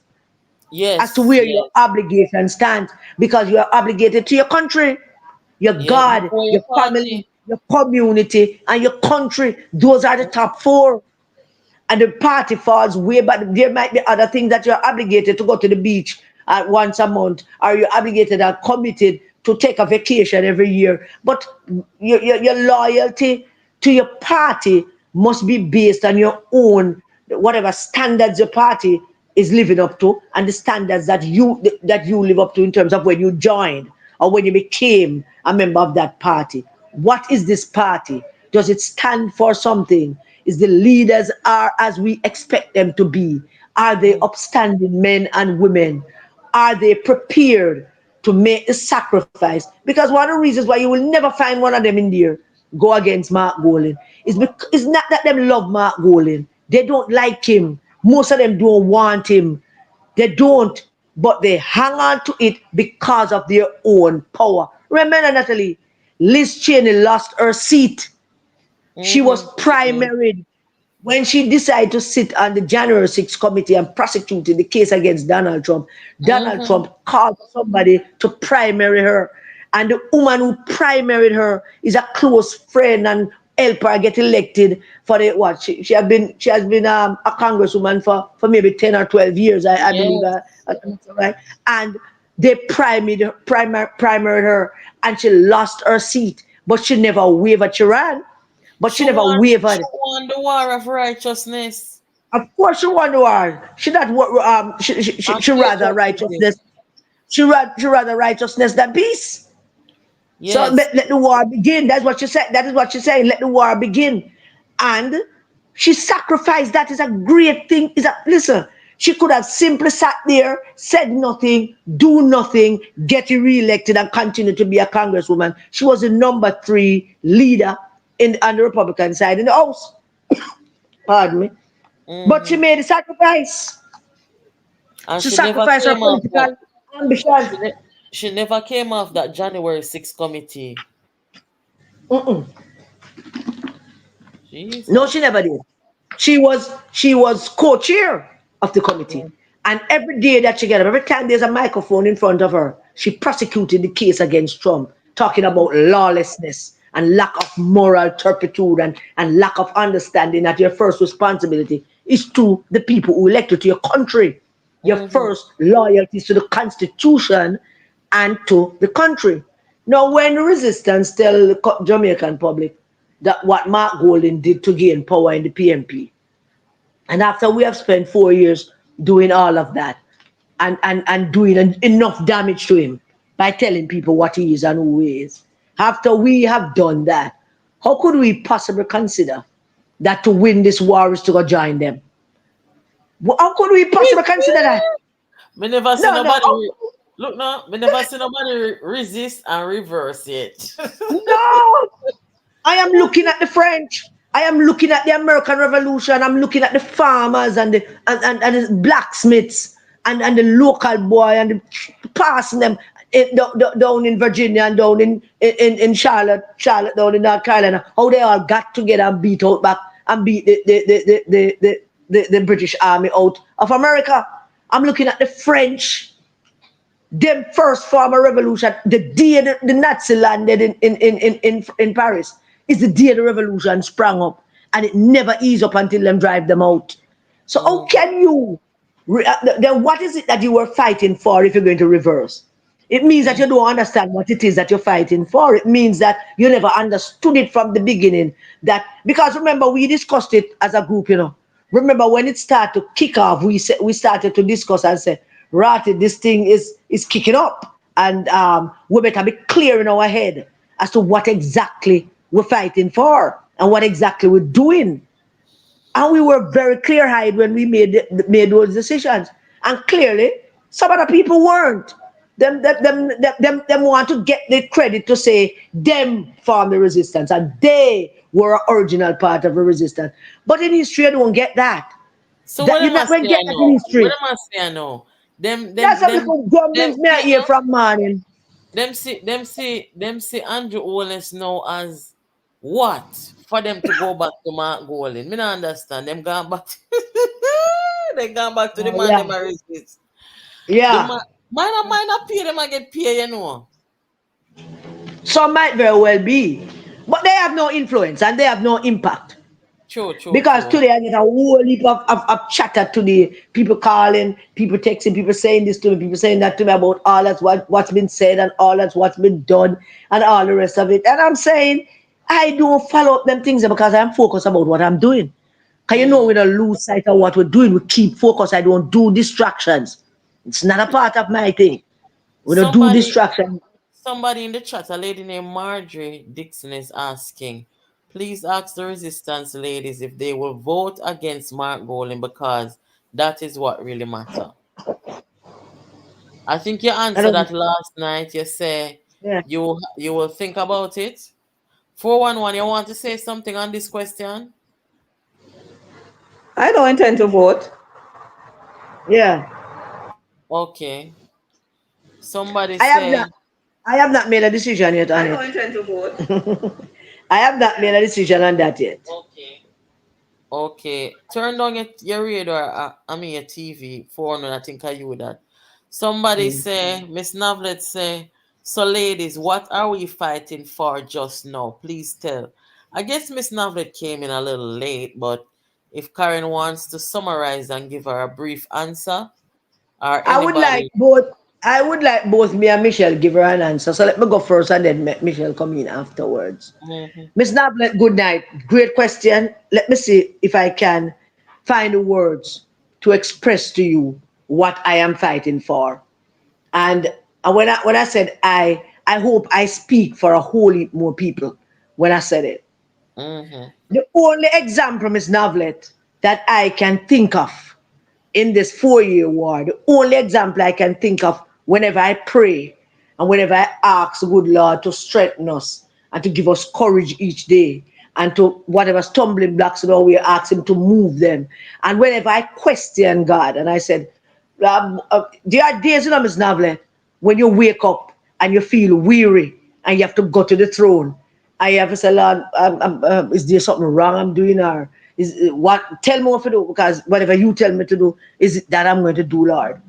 as to Yes. where your Yes. obligation stands, because you are obligated to your country, your Yeah. God, Before your your party. family, your community, and your country. Those are the top four. And the party falls way back. There might be other things that you're obligated to go to the beach once a month, or you're obligated and committed to take a vacation every year. But your loyalty to your party must be based on your own, whatever standards your party is living up to, and the standards that you live up to in terms of when you joined. or when you became a member of that party. What is this party? Does it stand for something? Is the leaders are as we expect them to be? Are they upstanding men and women? Are they prepared to make the sacrifice? Because one of the reasons why you will never find one of them in there go against Mark Golding is because it's not that them love Mark Golding. They don't like him. Most of them don't want him. They don't, but they hang on to it because of their own power. Remember, Natalie, Liz Cheney lost her seat. She was primaried when she decided to sit on the January 6th committee and prosecuted the case against Donald Trump. Donald Trump called somebody to primary her. And the woman who primaried her is a close friend and help her get elected for the what? She has been a congresswoman for maybe 10 or 12 years, I believe. Right? And they primaried her and she lost her seat. But she never wavered. She ran. But she never wavered. She won the war of righteousness. Of course, she won the war. She not she rather righteousness. She rather righteousness than peace. Yes. So let the war begin. That's what she said. That is what she's saying. Let the war begin. And she sacrificed. That is a great thing. Listen, she could have simply sat there, said nothing, do nothing, get re-elected and continue to be a congresswoman. She was the number 3 leader on the Republican side in the House. Pardon me. But she made a sacrifice. And she sacrificed her political ambition. She never came off that January 6th committee. No, she never did. She was co-chair of the committee. And every day that she got up, every time there's a microphone in front of her, she prosecuted the case against Trump, talking about lawlessness and lack of moral turpitude and lack of understanding that your first responsibility is to the people who elected to your country. Your first loyalty is to the Constitution and to the country. Now, when the resistance tell the Jamaican public that what Mark Golding did to gain power in the PNP, and after we have spent 4 years doing all of that and doing enough damage to him by telling people what he is and who he is, after we have done that, how could we possibly consider that to win this war is to go join them? How could we possibly consider that? Me never see nobody. Look now, me never see nobody resist and reverse it. No, I am looking at the French. I am looking at the American Revolution. I'm looking at the farmers and the blacksmiths and the local boy and passing them down in Virginia and down in Charlotte down in North Carolina. How they all got together and beat the British Army out of America. I'm looking at the French. Them first farmer revolution, the day the Nazi landed in Paris, is the day the revolution sprang up, and it never eased up until them drive them out. So how can you? Then what is it that you were fighting for if you're going to reverse? It means that you don't understand what it is that you're fighting for. It means that you never understood it from the beginning. Because remember, we discussed it as a group, Remember when it started to kick off, we started to discuss and say, Ratty, this thing is kicking up. And we better be clear in our head as to what exactly we're fighting for and what exactly we're doing. And we were very clear-eyed when we made those decisions. And clearly, some other people weren't. Them want to get the credit to say them formed the resistance and they were an original part of the resistance. But in history, I don't get that. So what you're not going to get that in history. What am I saying now? That's a little government me here from morning. Them see Andrew Owens now as what? For them to go back to Mark Golding. Me not understand. Them gone back. They gone back to the man them resist. Yeah. Might not pay them and get paid, Some might very well be. But they have no influence and they have no impact. True. Because today I get a whole heap of chatter today. People calling, people texting, people saying this to me, people saying that to me about all that's what's been said and all that's what's been done and all the rest of it. And I'm saying, I don't follow up them things because I'm focused about what I'm doing. Because we don't lose sight of what we're doing. We keep focused. I don't do distractions. It's not a part of my thing. We don't do distractions. Somebody in the chat, a lady named Marjorie Dixon, is asking, please ask the resistance ladies if they will vote against Mark Golding because that is what really matter. I think you I answered don't. that last night. You say Yeah. you will think about it. 411, you want to say something on this question? I don't intend to vote. Yeah. Okay. Somebody I have say, not. I have not made a decision yet on I don't it. intend to vote. I have not made a decision on that yet. okay, turn down your radio, I mean your TV, 400, I think I you that. Somebody Mm. say, Miss Navlet say, so ladies, what are we fighting for just now? Please tell. I guess Miss Navlet came in a little late, but if Karen wants to summarize and give her a brief answer, or I would like anybody. both. I would like both me and Michelle give her an answer. So let me go first, and then Michelle come in afterwards. Mhm. Miss Nablet, good night. Great question. Let me see if I can find the words to express to you what I am fighting for. And when I said I hope I speak for a whole heap more people when I said it. Mhm. The only example, Miss Navlet, that I can think of in this 4-year war, the only example I can think of whenever I pray and whenever I ask the good Lord to strengthen us and to give us courage each day and to whatever stumbling blocks in our way, ask Him to move them. And whenever I question God and I said, there are days, Miss Navlet, when you wake up and you feel weary and you have to go to the throne. I have to say, Lord, is there something wrong I'm doing, or is what? Tell me what to do, because whatever you tell me to do is it that I'm going to do, Lord.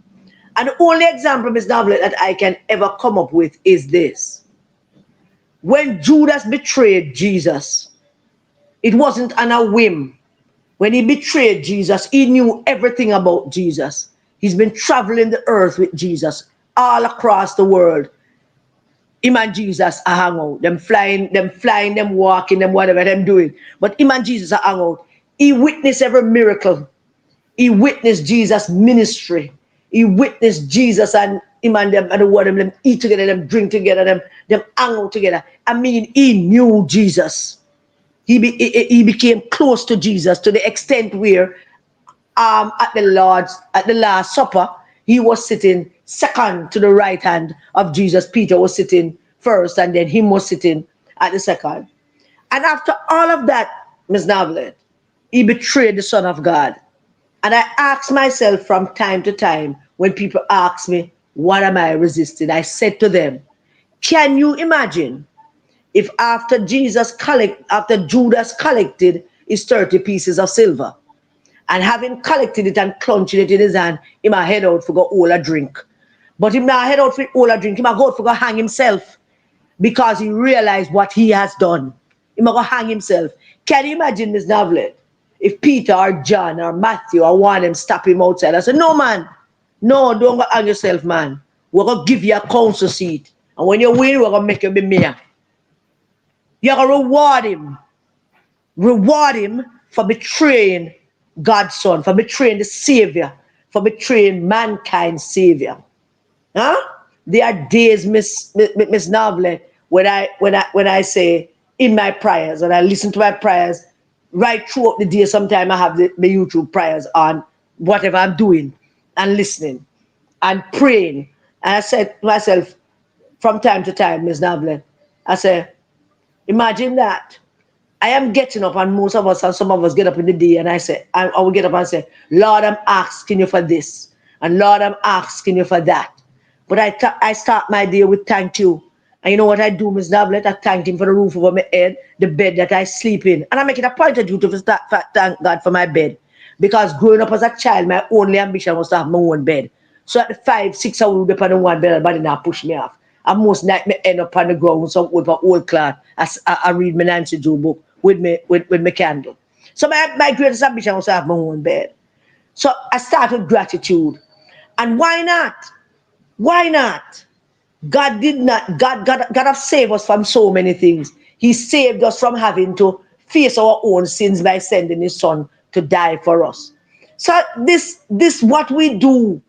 And the only example, Miss Navlet, that I can ever come up with is this: when Judas betrayed Jesus, it wasn't on a whim. When he betrayed Jesus, he knew everything about Jesus. He's been traveling the earth with Jesus all across the world. Him and Jesus are hang out. Them flying, them walking, them whatever them doing. But him and Jesus are hang out. He witnessed every miracle. He witnessed Jesus' ministry. He witnessed Jesus and him and them and the word them eat together, them drink together, them hang out together. I mean, he knew Jesus. He became close to Jesus to the extent where at the Last Supper, he was sitting second to the right hand of Jesus. Peter was sitting first, and then him was sitting at the second. And after all of that, Ms. Navlet, he betrayed the Son of God. And I ask myself from time to time when people ask me, what am I resisting? I said to them, can you imagine if after after Judas collected his 30 pieces of silver, and having collected it and clenching it in his hand, he might head out for go all a drink. But him not head out for all a drink, he might go out for go hang himself because he realized what he has done. He might go hang himself. Can you imagine, Miss Navlet, if Peter or John or Matthew or one of them stop him outside and say, no man, no, don't go hang yourself, man. We're gonna give you a council seat. And when you win, we're gonna make you be mayor. You're gonna reward him for betraying God's Son, for betraying the Savior, for betraying mankind's Savior. Huh? There are days, Miss Novlet, when I say in my prayers, and I listen to my prayers right throughout the day. Sometimes I have my YouTube prayers on whatever I'm doing and listening and praying. And I said to myself from time to time, Miss Novlet, I say, imagine that. I am getting up, and most of us and some of us get up in the day, and I will get up and say, Lord, I'm asking you for this, and Lord, I'm asking you for that. But I start my day with thank you. And you know what I do, Miss Nablet? I thank Him for the roof over my head, the bed that I sleep in. And I make it a point of duty to thank God for my bed. Because growing up as a child, my only ambition was to have my own bed. So at the 5, 6 hours, I would be on the one bed, and body now push me off. And most night, me end up on the ground with some old cloth. I read my Nancy Drew book with my candle. So my greatest ambition was to have my own bed. So I started with gratitude. And why not? Why not? God have saved us from so many things. He saved us from having to face our own sins by sending His Son to die for us. So this what we do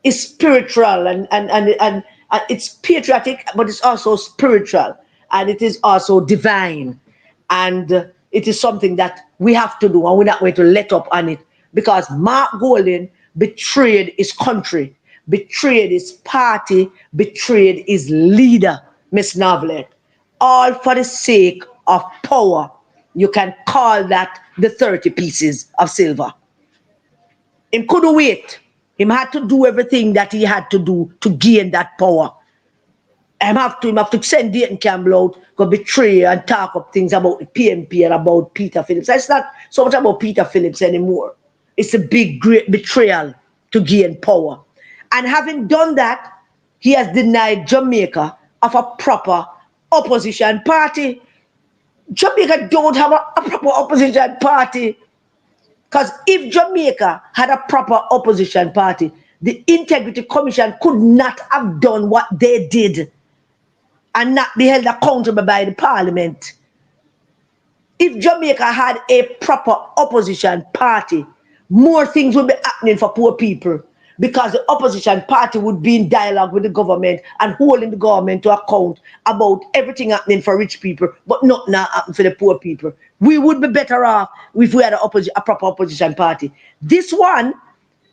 is spiritual, and It's patriotic, but it's also spiritual, and it is also divine. And it is something that we have to do, and we're not going to let up on it, because Mark Golding betrayed his country, betrayed his party, betrayed his leader, Miss Novlet, all for the sake of power. You can call that the 30 pieces of silver. Him couldn't wait. Him had to do everything that he had to do to gain that power. Him have to send Dayton Campbell out, go betray and talk up things about the PNP and about Peter Phillips. It's not so much about Peter Phillips anymore. It's a big, great betrayal to gain power. And having done that, he has denied Jamaica of a proper opposition party. Jamaica don't have a proper opposition party. Because if Jamaica had a proper opposition party, the Integrity Commission could not have done what they did and not be held accountable by the parliament. If Jamaica had a proper opposition party, more things would be happening for poor people, because the opposition party would be in dialogue with the government and holding the government to account about everything happening for rich people, but not now happen for the poor people. We would be better off if we had a proper opposition party. This one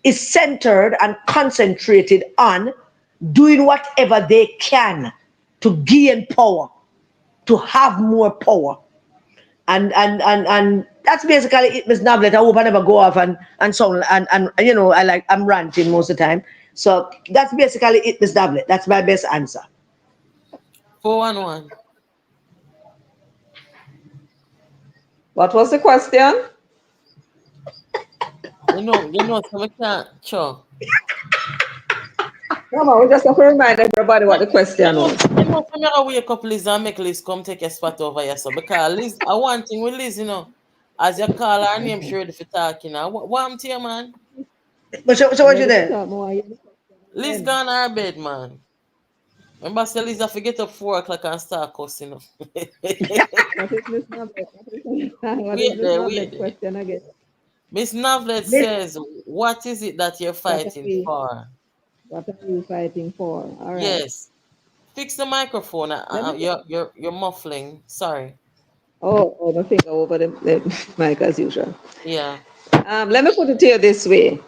is centered and concentrated on doing whatever they can to gain power, to have more power. And that's basically it, Miss Nablet. I hope I never go off and sound and you know, I'm ranting most of the time. So that's basically it, Miss Nablet. That's my best answer. 411. What was the question? You know, so we can't show. Come on, we just have to remind everybody what the question was. You know, for me, I wake up, Liz, and make Liz come take a spot over here. So, because Liz, I want thing with Liz, you know, as you call her name, she ready for talking. What I'm to you, man? So what you there? Liz gone to her bed, man. Remember, say Liz, I forget up 4 o'clock and start cussing. What is Miss Novlet? What is Miss Novlet's question again? Miss Novlet says, what is it that you're fighting for? What are you fighting for? All right. Yes. Fix the microphone. You're muffling. Sorry. Oh, my finger over the mic as usual. Yeah. Let me put it to you this way.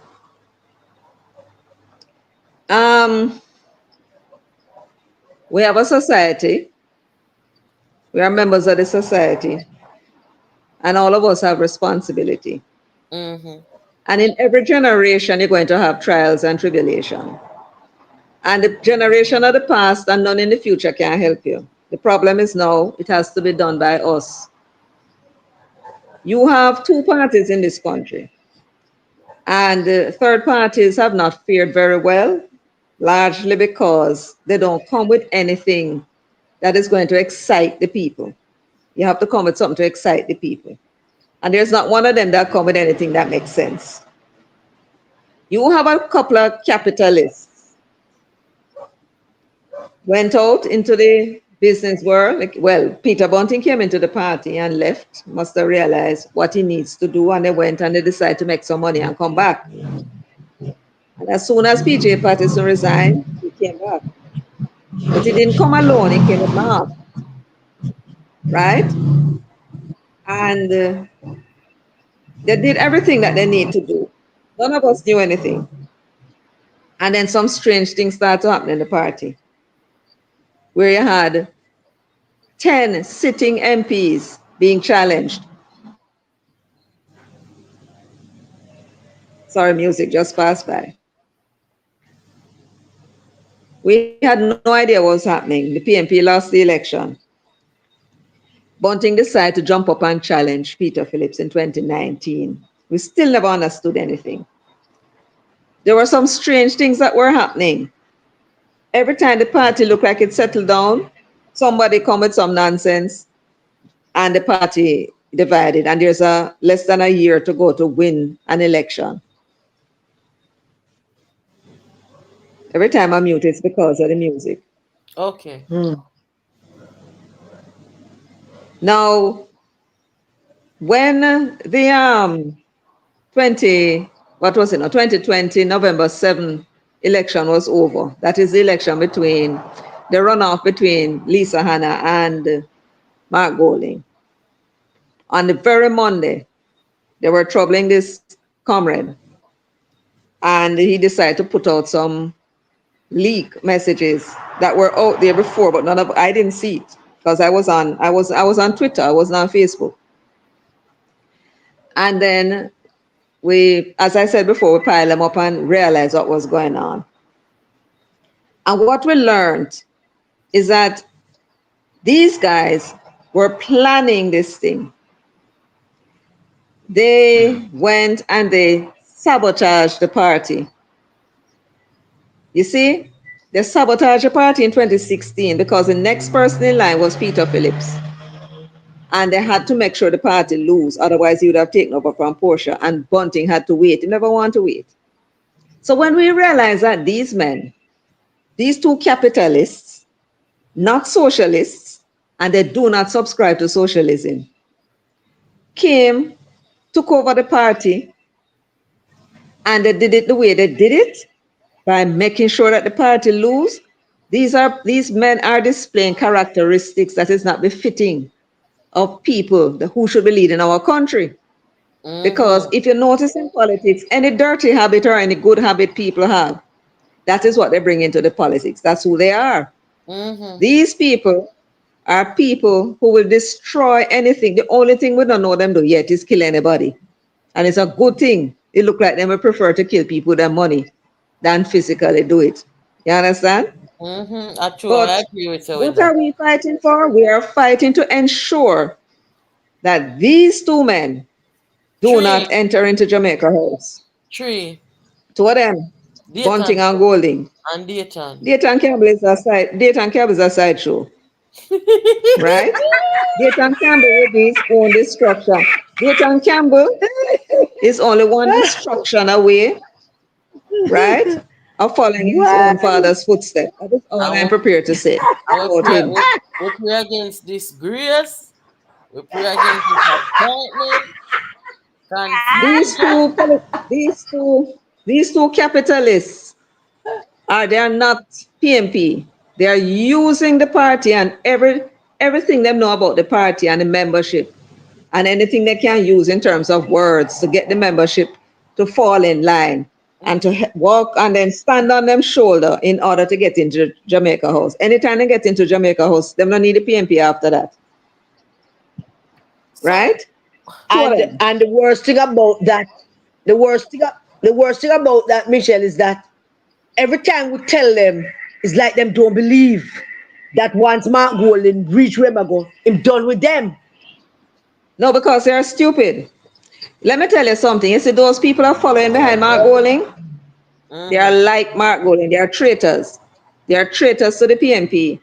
We have a society. We are members of the society. And all of us have responsibility. Mm-hmm. And in every generation, you're going to have trials and tribulation. And the generation of the past and none in the future can help you. The problem is now it has to be done by us. You have 2 parties in this country. And third parties have not fared very well, largely because they don't come with anything that is going to excite the people. You have to come with something to excite the people. And there's not one of them that come with anything that makes sense. You have a couple of capitalists went out into the business world. Peter Bunting came into the party and left, must have realized what he needs to do, and they went and they decided to make some money and come back. And as soon as PJ Patterson resigned, he came back. But he didn't come alone, he came with Mark. Right? And they did everything that they need to do. None of us knew anything. And then some strange things started to happen in the party, where you had 10 sitting MPs being challenged. Sorry, music just passed by. We had no idea what was happening. The PNP lost the election. Bunting decided to jump up and challenge Peter Phillips in 2019. We still never understood anything. There were some strange things that were happening. Every time the party looked like it settled down, somebody come with some nonsense and the party divided, and there's less than a year to go to win an election. Every time I mute, it's because of the music. Okay. Now, when the 2020, November 7 election was over. That is the election between the runoff between Lisa Hanna and Mark Golding. On the very Monday, they were troubling this comrade, and he decided to put out some leak messages that were out there before, but I didn't see it because I was on Twitter, I wasn't on Facebook. And then we, as I said before, we piled them up and realized what was going on. And what we learned is that these guys were planning this thing. They went and they sabotaged the party. You see, they sabotaged the party in 2016 because the next person in line was Peter Phillips. And they had to make sure the party lose, otherwise he would have taken over from Portia, and Bunting had to wait. He never wanted to wait. So when we realized that these men, these two capitalists, not socialists, and they do not subscribe to socialism, came, took over the party, and they did it the way they did it, by making sure that the party lose. These men are displaying characteristics that is not befitting of people who should be leading our country. Because if you notice in politics, any dirty habit or any good habit people have, that is what they bring into the politics. That's who they are. These people are people who will destroy anything. The only thing we don't know them do yet is kill anybody. And it's a good thing. It looks like they would prefer to kill people with their money than physically do it. You understand? I But agree with you with what that. are we fighting for? We are fighting to ensure that these two men do not enter into Jamaica House. Three. Two of them, Bunting and Golding. And Dayton. Dayton Campbell is a sideshow. Right? Dayton Campbell will be his own destruction. Dayton Campbell is only one destruction away, right, of following his own father's footsteps. That is all I'm prepared to say about him. We pray against disgrace. We pray against disappointment. These two capitalists they are not PNP. They are using the party and everything they know about the party and the membership and anything they can use in terms of words to get the membership to fall in line and to walk and then stand on them shoulder in order to get into Jamaica House. Anytime they get into Jamaica House, they don't need the PNP after that. Right? And the worst thing about that, Michelle, is that every time we tell them, it's like them don't believe that once Mark Golding reach Remago, I'm done with them. No, because they're stupid. Let me tell you something. You see, those people are following behind Mark Golding. They are like Mark Golding. They are traitors. They are traitors to the PNP.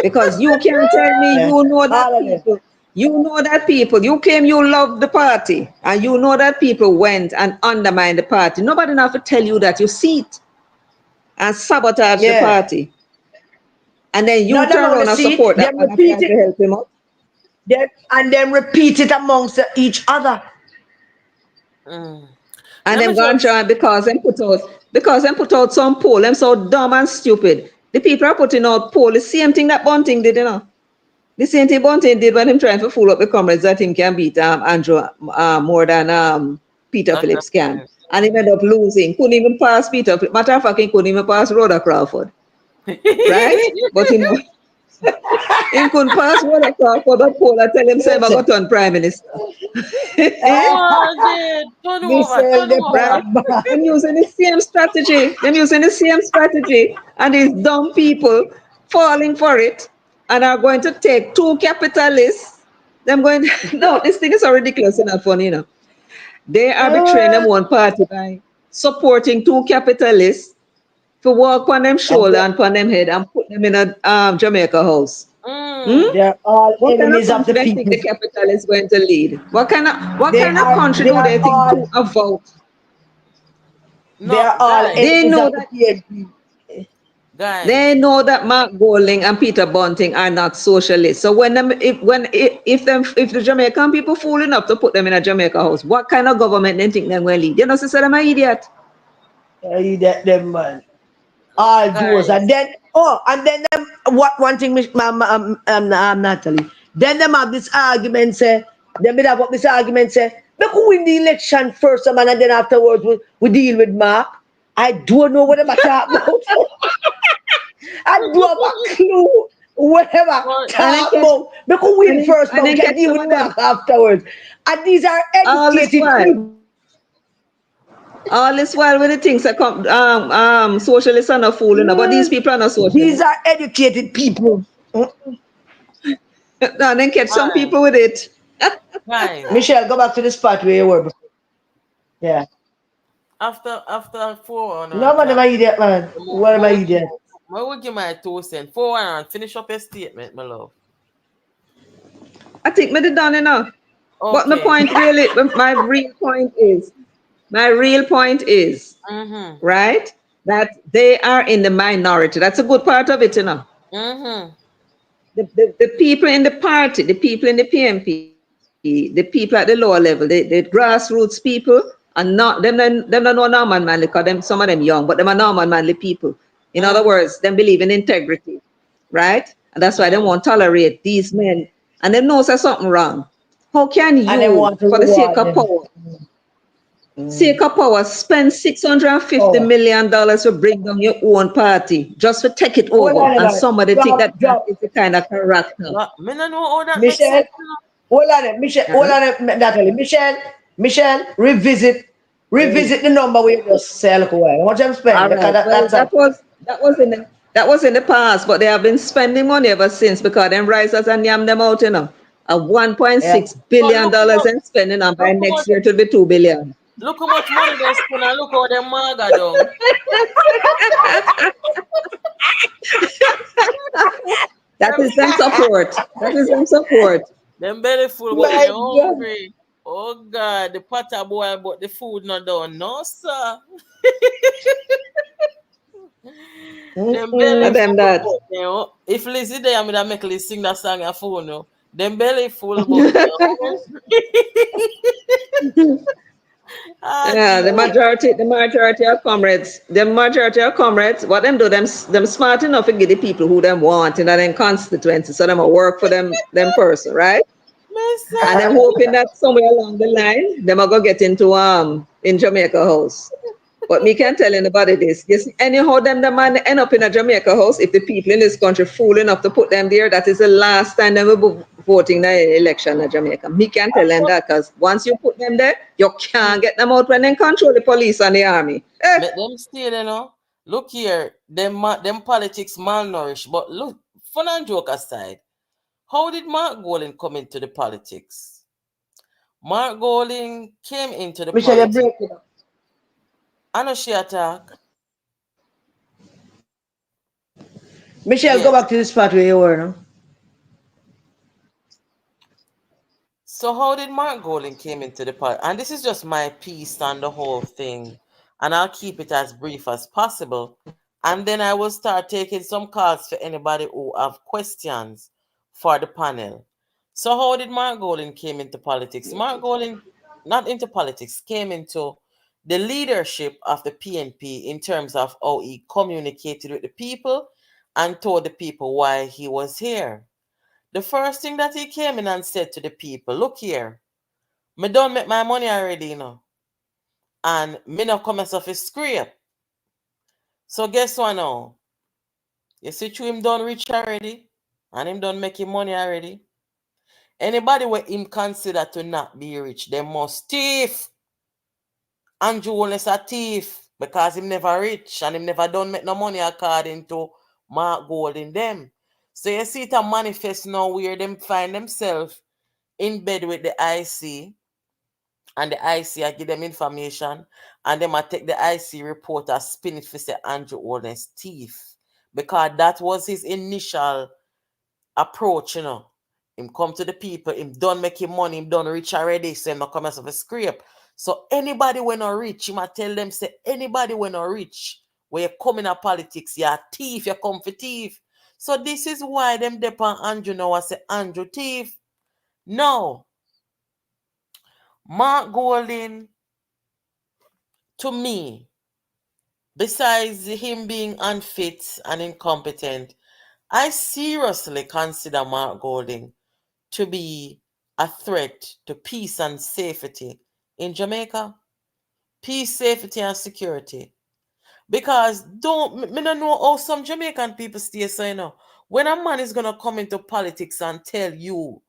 Because you can't tell me you know that people. You know that people. You came, you loved the party. And you know that people went and undermined the party. Nobody have to tell you that. You see it. And sabotage the party. And then you turn around and support that and try to help him out. And then repeat it amongst each other. And them gone try because them put out some poll. Them so dumb and stupid. The people are putting out poll. The same thing that Bunting did, you know. The same thing Bunting did when him trying to fool up the comrades that him can beat Andrew more than Peter Phillips can. And he ended up losing. Couldn't even pass Peter. Matter of fact, he couldn't even pass Rhoda Crawford. Right? But you know, he couldn't pass Rhoda Crawford, but Paul I tell him, say, I got on Prime Minister. I'm using the same strategy. I'm using the same strategy. And these dumb people falling for it and are going to take two capitalists. No, this thing is so ridiculous and not funny, you know. They are betraying them one party by supporting two capitalists to walk on them shoulder and on them head and put them in a Jamaica House. They're all enemies of the people. Think the capitalists is going to lead? What kind of country do they think to a vote? They're all enemies of the PNP. They know that Mark Golding and Peter Bunting are not socialists. So if the Jamaican people fool enough to put them in a Jamaica House, what kind of government they think they will lead? You know, so them an idiot. Them man. All those. Guys, And then them what one thing Natalie. Then them have this argument say, them will have up this argument say, make we win the election first, man, and then afterwards we deal with Mark. I don't know what I'm talking about. I don't have a clue whatever well, talk about. Make we win first, and man. We then can catch deal some with of them. Mark afterwards. And these are All this educated while, people. when the things are socialists are not fooling, but these people are not These socialists. are educated people. And then catch some guys, people with it. guys. Michelle, go back to the spot where you were before. Yeah. After 4 No, man, I'm an idiot, man. What am I idiot? I will give my 2 cents. 4 finish up your statement, my love. I think me done enough. But my Okay. point really, my real point is, Mm-hmm. right, that they are in the minority. That's a good part of it, Mm-hmm. The people in the party, the people in the PNP, the people at the lower level, the grassroots people are not them not no normal manly, because some of them young, but them are normal manly people. In other Mm-hmm. words, them believe in integrity, right? And that's why they Mm-hmm. won't tolerate these men. And they know there's something wrong. How can And they you, want to for the sake reward of them. power, spend $650 Oh. million to bring down your own party just to take it Hold over? on a And minute. somebody think that Drop. is the kind of character. Me no know how that makes Michelle, sense. hold on it. Michelle, hold Uh-huh. on it, Natalie. Michelle, revisit Well, the number we just say look away. How much I'm spending? all Because right. Well, that's a that was in the past, but they have been spending money ever since, because them risers and yam them out, A yeah. $1.6 billion and spending, and by Look how next much year it will be $2 billion. look how much money they spend and look how them maga down. That Them, is them support. That is them support. them belly full but My they God. hungry. Oh God, the potter boy but the food not done. No sir. Them belly And them full that. but if Lizzie there I'm gonna make Lizzie sing that song a phone. Them belly full but they ah Yeah, Jesus. the majority of comrades, what them do, them smart enough to give the people who them want in that constituency, so them will work for them person, right? And I'm Mister. hoping that somewhere along the line, them are gonna get into in Jamaica House. But me can't tell anybody this. Yes, anyhow, them man end up in a Jamaica House. If the people in this country fool enough to put them there, that is the last time they will be voting in the election in Jamaica. Me can't tell them that, because once you put them there, you can't get them out when they control the police and the army. Make them stay. Look here, them politics malnourished. But look, fun and joke aside, how did Mark Golding come into the politics? Mark Golding came into the Michelle, you politics. break it up. I know she attack. Michelle, go Yes. back to the spot where you were now. So how did Mark Golding came into the politics? And this is just my piece on the whole thing. And I'll keep it as brief as possible. And then I will start taking some calls for anybody who have questions for the panel. So how did Mark Golding came into politics? Mark Golding, not into politics, came into the leadership of the PNP in terms of how he communicated with the people and told the people why he was here. The first thing that he came in and said to the people, look here, me done make my money already, and me not come as of a scrape. So guess what now? You see through him done rich already, and him done making money already. Anybody where him consider to not be rich, they must thief. Andrew Holness a thief because him never rich and him never done make no money according to Mark Gold in them. So you see it a manifest now where them find themselves in bed with the IC, and the IC I give them information, and them I take the IC report and spin it for say Andrew Holness thief, because that was his initial approach. Him come to the people, him done making money, him done rich already, so him not come as of a scrape. So anybody when not rich, him I tell them say anybody when not rich, when you come in a politics, you're a thief, you come for thief. So this is why them depend Andrew now I say Andrew thief. No, Mark Golding, to me, besides him being unfit and incompetent, I seriously consider Mark Golding to be a threat to peace and safety in Jamaica. Peace, safety, and security. Because me don't know how some Jamaican people stay so, when a man is gonna come into politics and tell you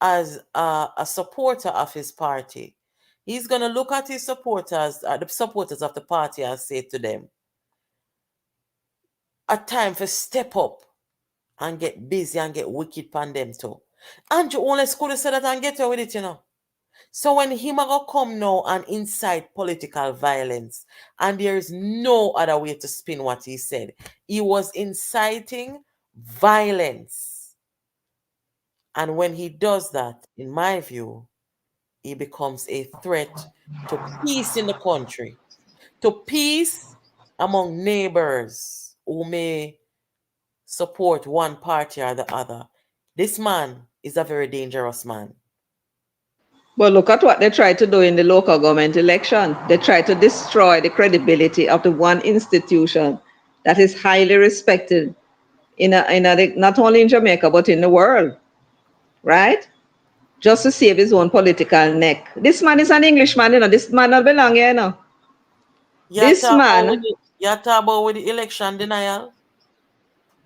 as a supporter of his party, he's gonna look at his supporters, the supporters of the party, and say to them, a time for step up and get busy and get wicked pan them too. And you only could have said that and get away with it. So when him a go come now and incite political violence, and there is no other way to spin what he said, he was inciting violence. And when he does that, in my view, he becomes a threat to peace in the country, to peace among neighbors who may support one party or the other. This man is a very dangerous man. But look at what they tried to do in the local government election. They tried to destroy the credibility of the one institution that is highly respected not only in Jamaica but in the world, right? Just to save his own political neck. This man is an Englishman, This man not belong here, This man, You talk about with the election denial?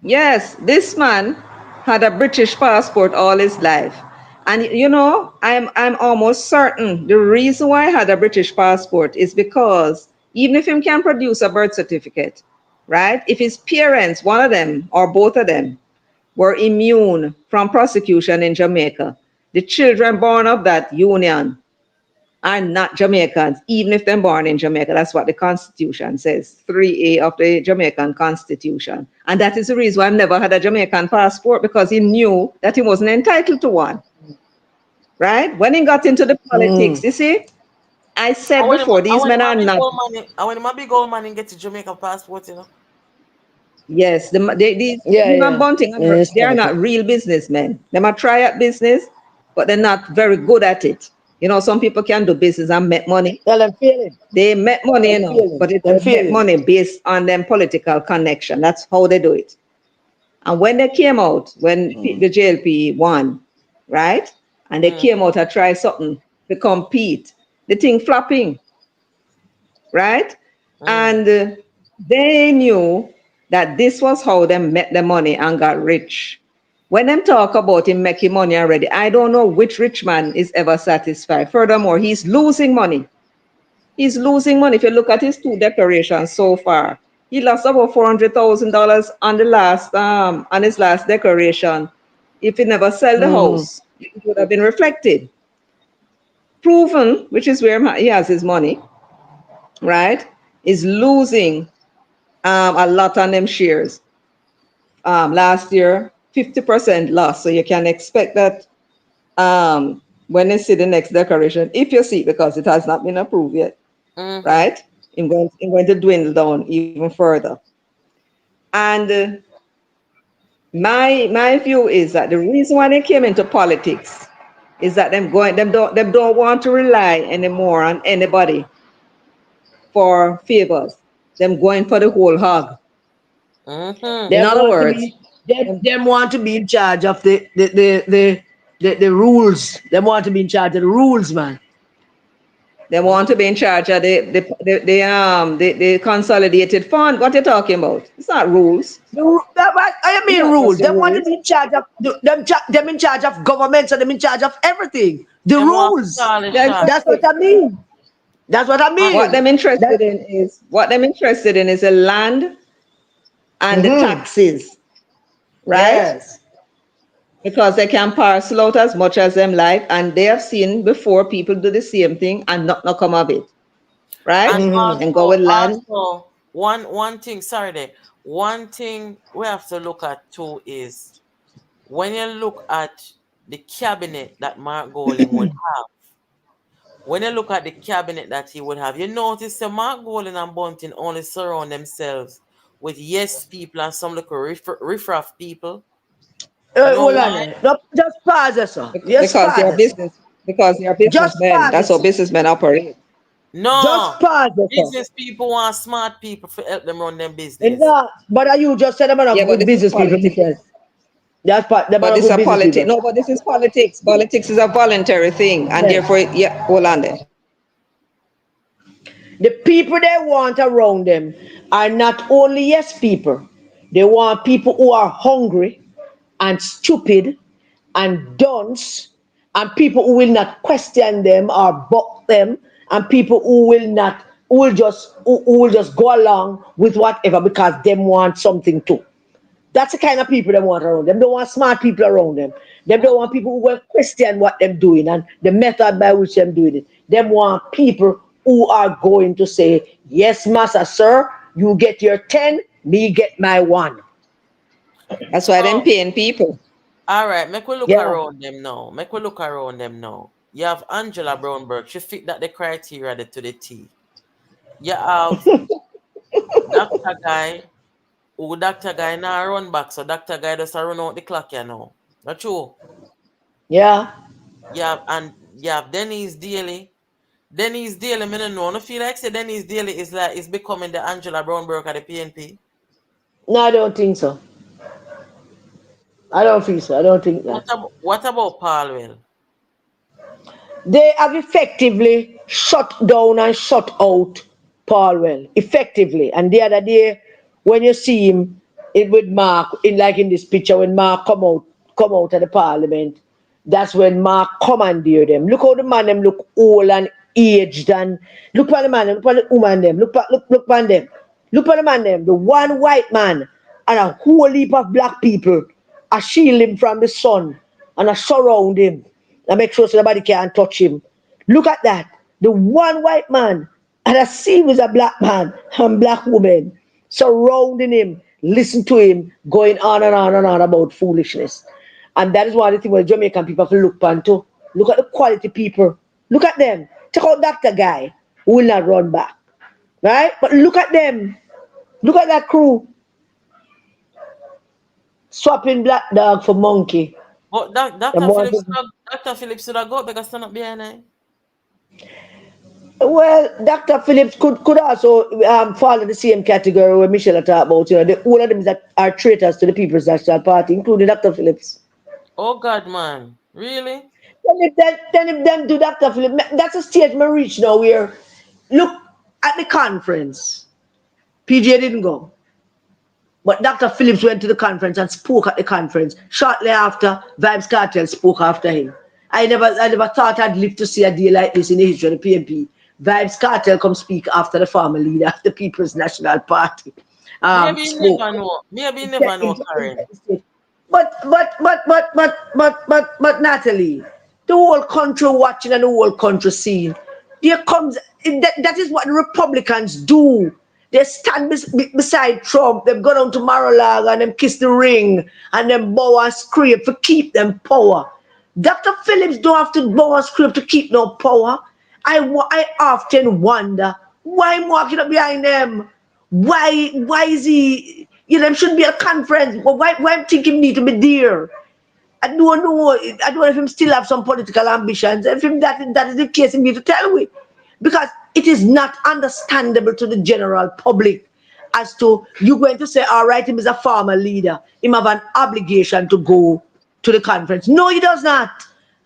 yes, this man had a British passport all his life. And I'm almost certain the reason why he had a British passport is because even if him can produce a birth certificate, right? If his parents, one of them or both of them, were immune from prosecution in Jamaica, the children born of that union are not Jamaicans, even if they're born in Jamaica. That's what the Constitution says, 3A of the Jamaican Constitution. And that is the reason why I've never had a Jamaican passport, because he knew that he wasn't entitled to one. Right? When he got into the politics, you see, I said before, these men are not. And when my big old man get a Jamaican passport, Yes, these bunting, they are not real businessmen. They might try at business, but they're not very good at it. Some people can do business and make money. Well, I'm feeling. They make money, but they make money based on them political connection. That's how they do it. And when they came out, when the JLP won, right? And they came out and try something to compete, the thing flopping, right? And they knew that this was how they met the money and got rich. When them talk about him making money already, I don't know which rich man is ever satisfied. Furthermore, he's losing money. He's losing money. If you look at his 2 declarations so far, he lost about $400,000 on on his last declaration. If he never sell the house, it would have been reflected. Proven, which is where he has his money, right, is losing a lot on them shares. Last year, 50% loss. So you can expect that when they see the next declaration, if you see, because it has not been approved yet, right, it's going to dwindle down even further. And my view is that the reason why they came into politics is that them don't want to rely anymore on anybody for favors. Them going for the whole hog. In other words, them want to be in charge of the rules. They want to be in charge of the rules, man. They want to be in charge of the consolidated fund. What are you talking about? It's not rules. I mean rules. They want to be in charge of them in charge of government, so them in charge of everything. The rules. That's what I mean. That's what I mean. What them interested in is the land and the taxes, right? Yes. Because they can parcel out as much as them like, and they have seen before people do the same thing and not come of it, right? And go with land. Also, one thing we have to look at too is when you look at the cabinet that Mark Golding would have. When you look at the cabinet that he would have, you notice that Mark Golding and Bunting only surround themselves with yes people and some little riffraff people. Hold on. Just pause, sir. Because they're businessmen. That's how businessmen operate. No. Just pause yourself. Business people want smart people to help them run them And business. that, but are you just said them are Yeah, not but good this is business people, politics. Michelle? That's part. Them are But not this is good a business politics. people. No, but this is politics. Politics is a voluntary thing, and Yes. therefore, yeah, hold on there. The people they want around them are not only yes people. They want people who are hungry and stupid and dunce and people who will not question them or buck them and people who will just go along with whatever because them want something too. That's the kind of people they want around them. They don't want smart people around them. They don't want people who will question what they're doing and the method by which they're doing it. They want people who are going to say, yes, master, sir, you get your 10, me get my 1. That's why them So, paying people. all right, make we look Yeah. around them now. Make we look around them now. You have Angela Brownberg. She fit that the criteria to the T. You have Dr. Guy. Who Dr. Guy now run back, so Dr. Guy just a run out the clock, you know. Not true. Yeah. You have Denise Daly. Denise Daly, me no know. I feel like say Denise Daly is becoming the Angela Brownberg of the PNP. No, I don't think so. I don't think so. I don't think that. What about Paulwell? They have effectively shut down and shut out Paulwell. Effectively. And the other day, when you see him with Mark, in this picture, when Mark come out of the parliament, that's when Mark commandeered them. Look how the man them look old and aged and look at the man, look at the woman them, look at them. Look at the man them, the one white man and a whole heap of black people are shield him from the sun and are surround him and make sure so nobody can touch him. Look at that. The one white man and I see him as a black man and black woman surrounding him, listen to him going on and on and on about foolishness. And that is one of the things where Jamaican people have to look upon too. Look at the quality people. Look at them. Check out Dr. Guy who will not run back. Right? But look at them. Look at that crew. Swapping black dog for monkey. But Them want to- Dr. Phillips should have got because stand up behind her. Well, Dr. Phillips could also fall in the same category where Michelle talked about. All of them that are traitors to the People's National Party, including Dr. Phillips. Oh God, man. Really? Then if them do Dr. Phillips, that's a stage we reach now where, look at the conference. PJ didn't go. But Dr. Phillips went to the conference and spoke at the conference. Shortly after, Vibes Cartel spoke after him. I never thought I'd live to see a day like this in the history of the PNP. Vibes Cartel come speak after the former leader of the People's National Party. Maybe you Spoke. never know. Maybe you never know, Karen. But Natalie, the whole country watching and the whole country seeing. There comes that is what the Republicans do. They stand beside Trump, them go down to Mar-a-Lago and them kiss the ring and them bow and scrape to keep them power. Dr. Phillips don't have to bow and scrape to keep no power. I often wonder why I'm walking up behind them. Why is he, them shouldn't be a conference. Why I'm thinking need to be there? I don't know. I don't know if him still have some political ambitions. If him that is the case, he need to tell me. Because it is not understandable to the general public as to you going to say, all right, him is a former leader. Him have an obligation to go to the conference. No, he does not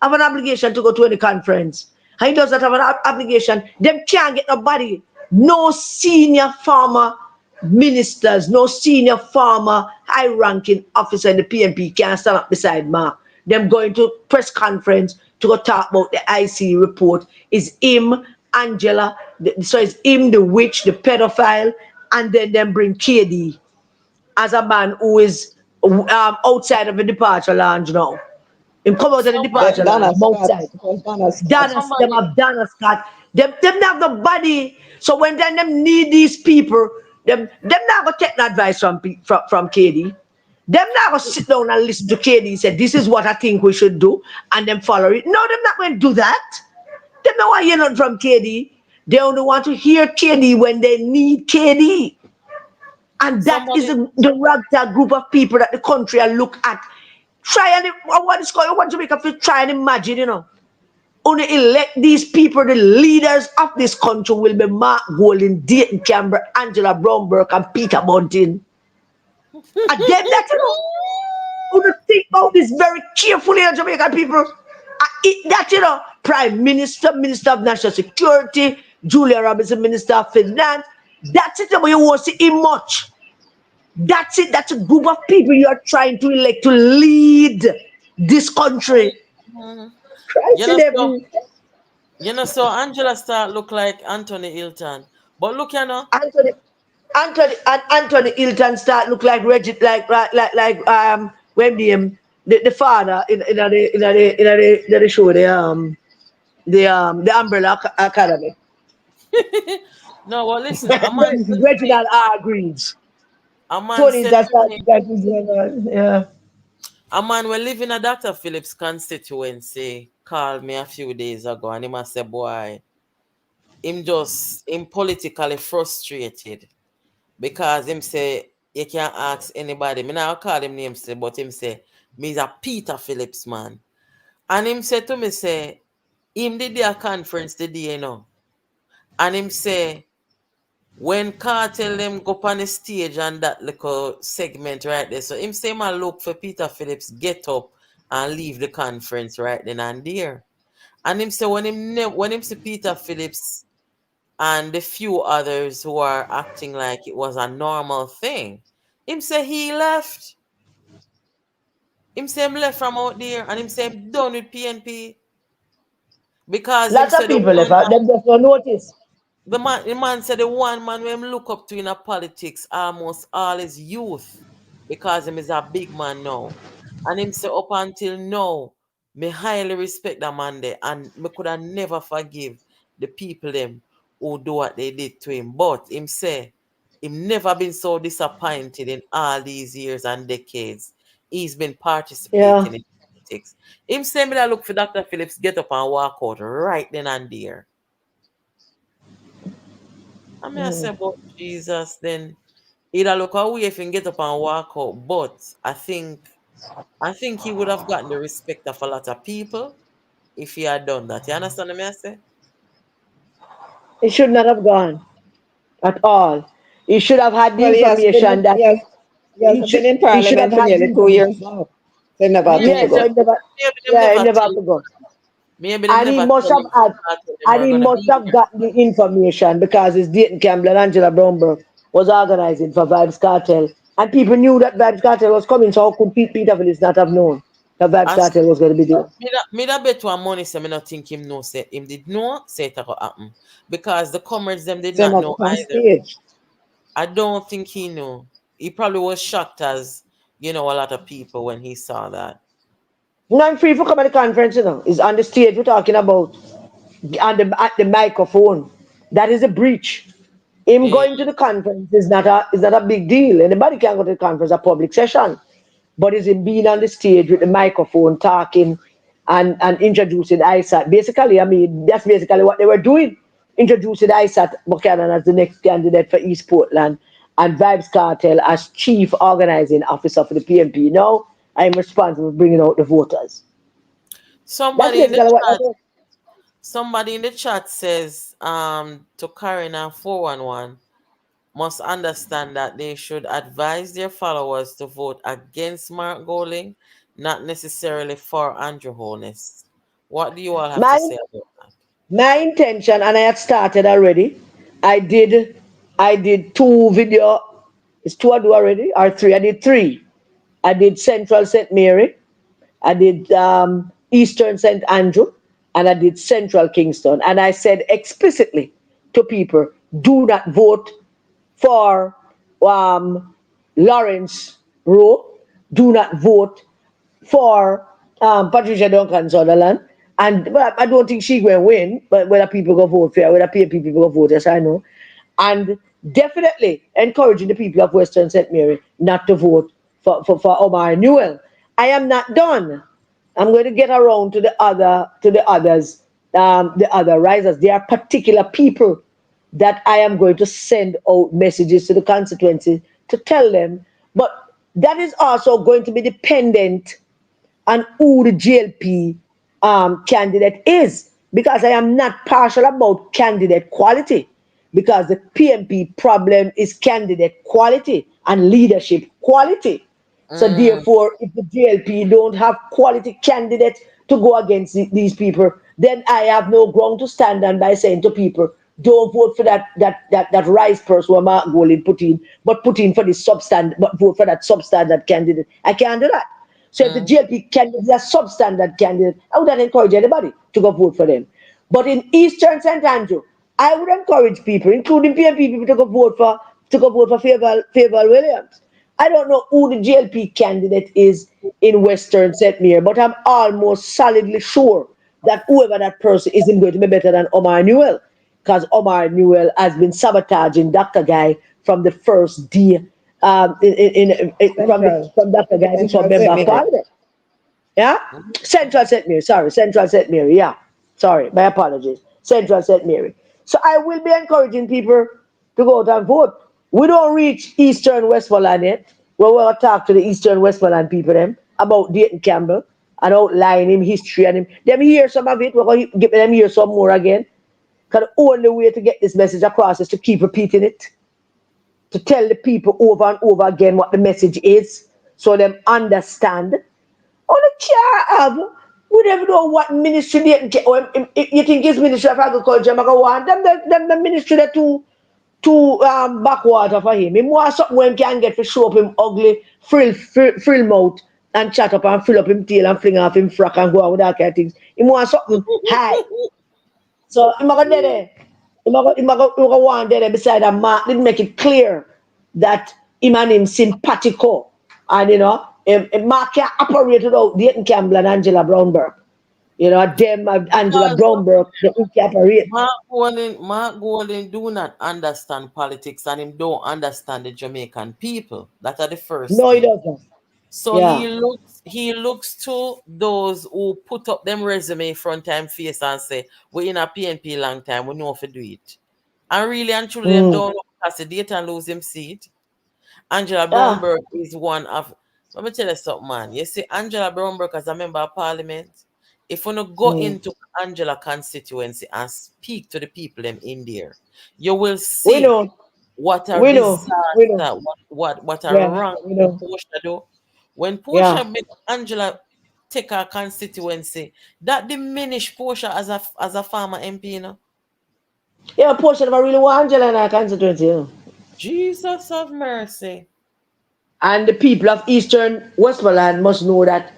have an obligation to go to any conference. And he does not have an obligation. Them can't get nobody. No senior former ministers, no senior former high-ranking officer in the PNP can stand up beside Mark. Them going to press conference to go talk about the IC report. Is him, Angela, so it's him, the witch, the pedophile, and then them bring KD as a man who is outside of the departure lounge now. Him come out of the departure lounge, outside. Them have Donna Scott. Them have the body. So when them need these people, them not gonna take that advice from KD. Them not gonna sit down and listen to KD and say, this is what I think we should do, and then follow it. No, them not going to do that. Them not want to hear nothing from KD. They only want to hear KD when they need KD. And that is the ragtag group of people that the country will look at. Try and I want Jamaica to try and imagine, only elect these people, the leaders of this country will be Mark Golding, Dayton Campbell, Angela Brownberg, and Peter Bunting. And them that to think about this very carefully, Jamaican people. That Prime Minister, Minister of National Security, Julia Robinson, Minister of Finance. That's it. But you won't see him much. That's it. That's a group of people you are trying to elect to lead this country. So Angela start look like Anthony Hilton, but look, Anthony Hilton start look like Reggie, when the father in the show, the Umbrella Academy. No, well, listen, a man Reginald R. Greaves. A man Tony said to me, yeah. A man will live in a Dr. Phillips constituency called me a few days ago, and he must say, boy, him politically frustrated because him say you can't ask anybody. Me now call him name say, but him say me's a Peter Phillips man. And him say to me say, him did a conference today, And him say, when Cartel them go up on the stage and that little segment right there, so him say man look for Peter Phillips get up and leave the conference right then and there. And him say when him see Peter Phillips and the few others who are acting like it was a normal thing, him say he left. Him say him left from out there, and him say him done with PNP. Because Lots of people left out, them just don't notice. The man said the one man when him look up to in a politics almost all his youth, because him is a big man now. And him say up until now, me highly respect that man there, and me could have never forgive the people them who do what they did to him. But him say him never been so disappointed in all these years and decades. He's been participating in politics. Him say me that look for Dr. Phillips get up and walk out right then and there. I mean, I say about Jesus, then he'd look away if he get up and walk out. But I think he would have gotten the respect of a lot of people if he had done that. You understand what I say? He should not have gone at all. He should have had the Well, information that he has been in he should have Parliament for had the nearly 2 years information. now. They never have Yes, to so go. he never have to go. Maybe them And he never must tell have him had, that they and were he gonna must be have there. gotten the information because his Dayton Campbell and Angela Brownberg was organizing for Vibes Cartel. And people knew that Vibes Cartel was coming, so how could Peter Phillips not have known that Vibes As Cartel was going to be there? me that bet one money say me not think him know say him did know say it go happen. Because the comrades them did Same not up know on either. stage. I don't think he knew. He probably was shocked as a lot of people when he saw that. No, I'm free for come at the conference, It's on the stage we're talking about. At the microphone. That is a breach. Him going to the conference is not a big deal. Anybody can go to the conference, a public session. But it's him being on the stage with the microphone, talking and introducing ISAT. Basically, I mean, that's basically what they were doing. Introducing ISAT Buchanan as the next candidate for East Portland and Vibes Cartel as chief organizing officer for the PNP. Now, I'm responsible for bringing out the voters. That's Somebody in the basically what chat that is. Somebody in the chat says to Karina 411 must understand that they should advise their followers to vote against Mark Golding, not necessarily for Andrew Holness. What do you all have to My say about that? My intention, and I had started already. I did two video. It's two I do already, or three. I did three. I did Central St. Mary. I did Eastern St. Andrew, and I did Central Kingston. And I said explicitly to people, do not vote for Lawrence Rowe. Do not vote for Patricia Duncan Sutherland. And I don't think she will win, but whether people go vote for her, whether PNP people go vote, yes, I know. And definitely encouraging the people of Western St. Mary not to vote for Omar Newell. I am not done. I'm going to get around to the others, the other risers. There are particular people that I am going to send out messages to the constituency to tell them. But that is also going to be dependent on who the GLP candidate is. because I am not partial about candidate quality, because the PNP problem is candidate quality and leadership quality. So Mm. therefore, if the JLP don't have quality candidates to go against these people, then I have no ground to stand on by saying to people, don't vote for that rice person who Mark Golding put in, but put in for the substandard, but vote for that substandard candidate. I can't do that. So if the Mm. JLP candidate is a substandard candidate, I would not encourage anybody to go vote for them. But in Eastern St. Andrew, I would encourage people, including PNP people, to go vote for Favour Williams. I don't know who the JLP candidate is in Western St. Mary, but I'm almost solidly sure that whoever that person isn't going to be better than Omar Newell, because Omar Newell has been sabotaging Dr. Guy from the first day, from Dr. Guy become Central member St. of Mary. Parliament. Yeah? Central St. Mary. Sorry, Central St. Mary. Yeah. Sorry, my apologies. Central St. Mary. So I will be encouraging people to go out and vote. We don't reach Eastern Westmoreland yet. We will talk to the Eastern Westmoreland people them about Dayton Campbell and outline him history and him. Them hear some of it. We're going to give them hear some more again. Because the only way to get this message across is to keep repeating it, to tell the people over and over again what the message is, so them understand. Oh, the can't have. We never know what ministry they get. Or you think it's Ministry of Agriculture, I'm going to want them the ministry that too backwater for him. He want something when he can get to show up him ugly, frill mouth and chat up and fill up him tail and fling off him frack and go out with that kind of things. He want something high. So I'm going to do that. I'm going to want there beside that Mark didn't make it clear that him and him simpatico. And Mark can operate without Dayton Campbell and Angela Brownberg. Them and Angela Because Brownberg, they can operate. Mark Golding do not understand politics and him don't understand the Jamaican people. That are the first No, he thing. doesn't. So Yeah. he looks to those who put up them resume in front time face and say, we in a PNP long time, we know if to do it. And really and truly them Mm. don't know because the date and lose him seat. Angela Yeah. Brownberg is one of. Let me tell you something, man. You see, Angela Brownberg as a member of parliament, if you no go Mm. into Angela constituency and speak to the people them in there, you will We see know. what a We know. We know. disaster, what a Yeah. rank We know. Portia do. When Yeah. Portia make Angela take her constituency, that diminish Portia as a farmer MP, you know. Yeah, a portion of I really want Angela in our constituency. Jesus of mercy. And the people of Eastern Westmoreland must know that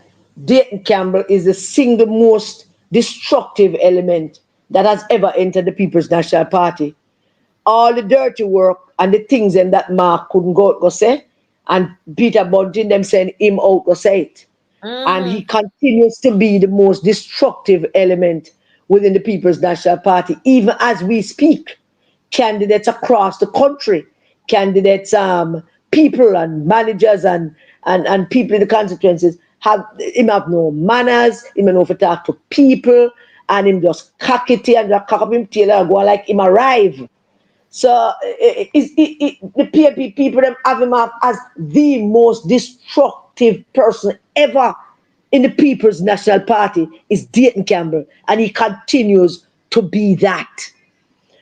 Dayton Campbell is the single most destructive element that has ever entered the People's National Party. All the dirty work and the things them that Mark couldn't go say, and Peter Bunting them saying him out go say it. And he Mm. continues to be the most destructive element within the People's National Party, even as we speak. Candidates across the country, candidates, people and managers and people in the constituencies have no manners, him know to talk to people, and him just cock it and just cock up him tail and go like him arrive. So the PNP people them have him up as the most destructive person ever in the People's National Party is Dayton Campbell, and he continues to be that.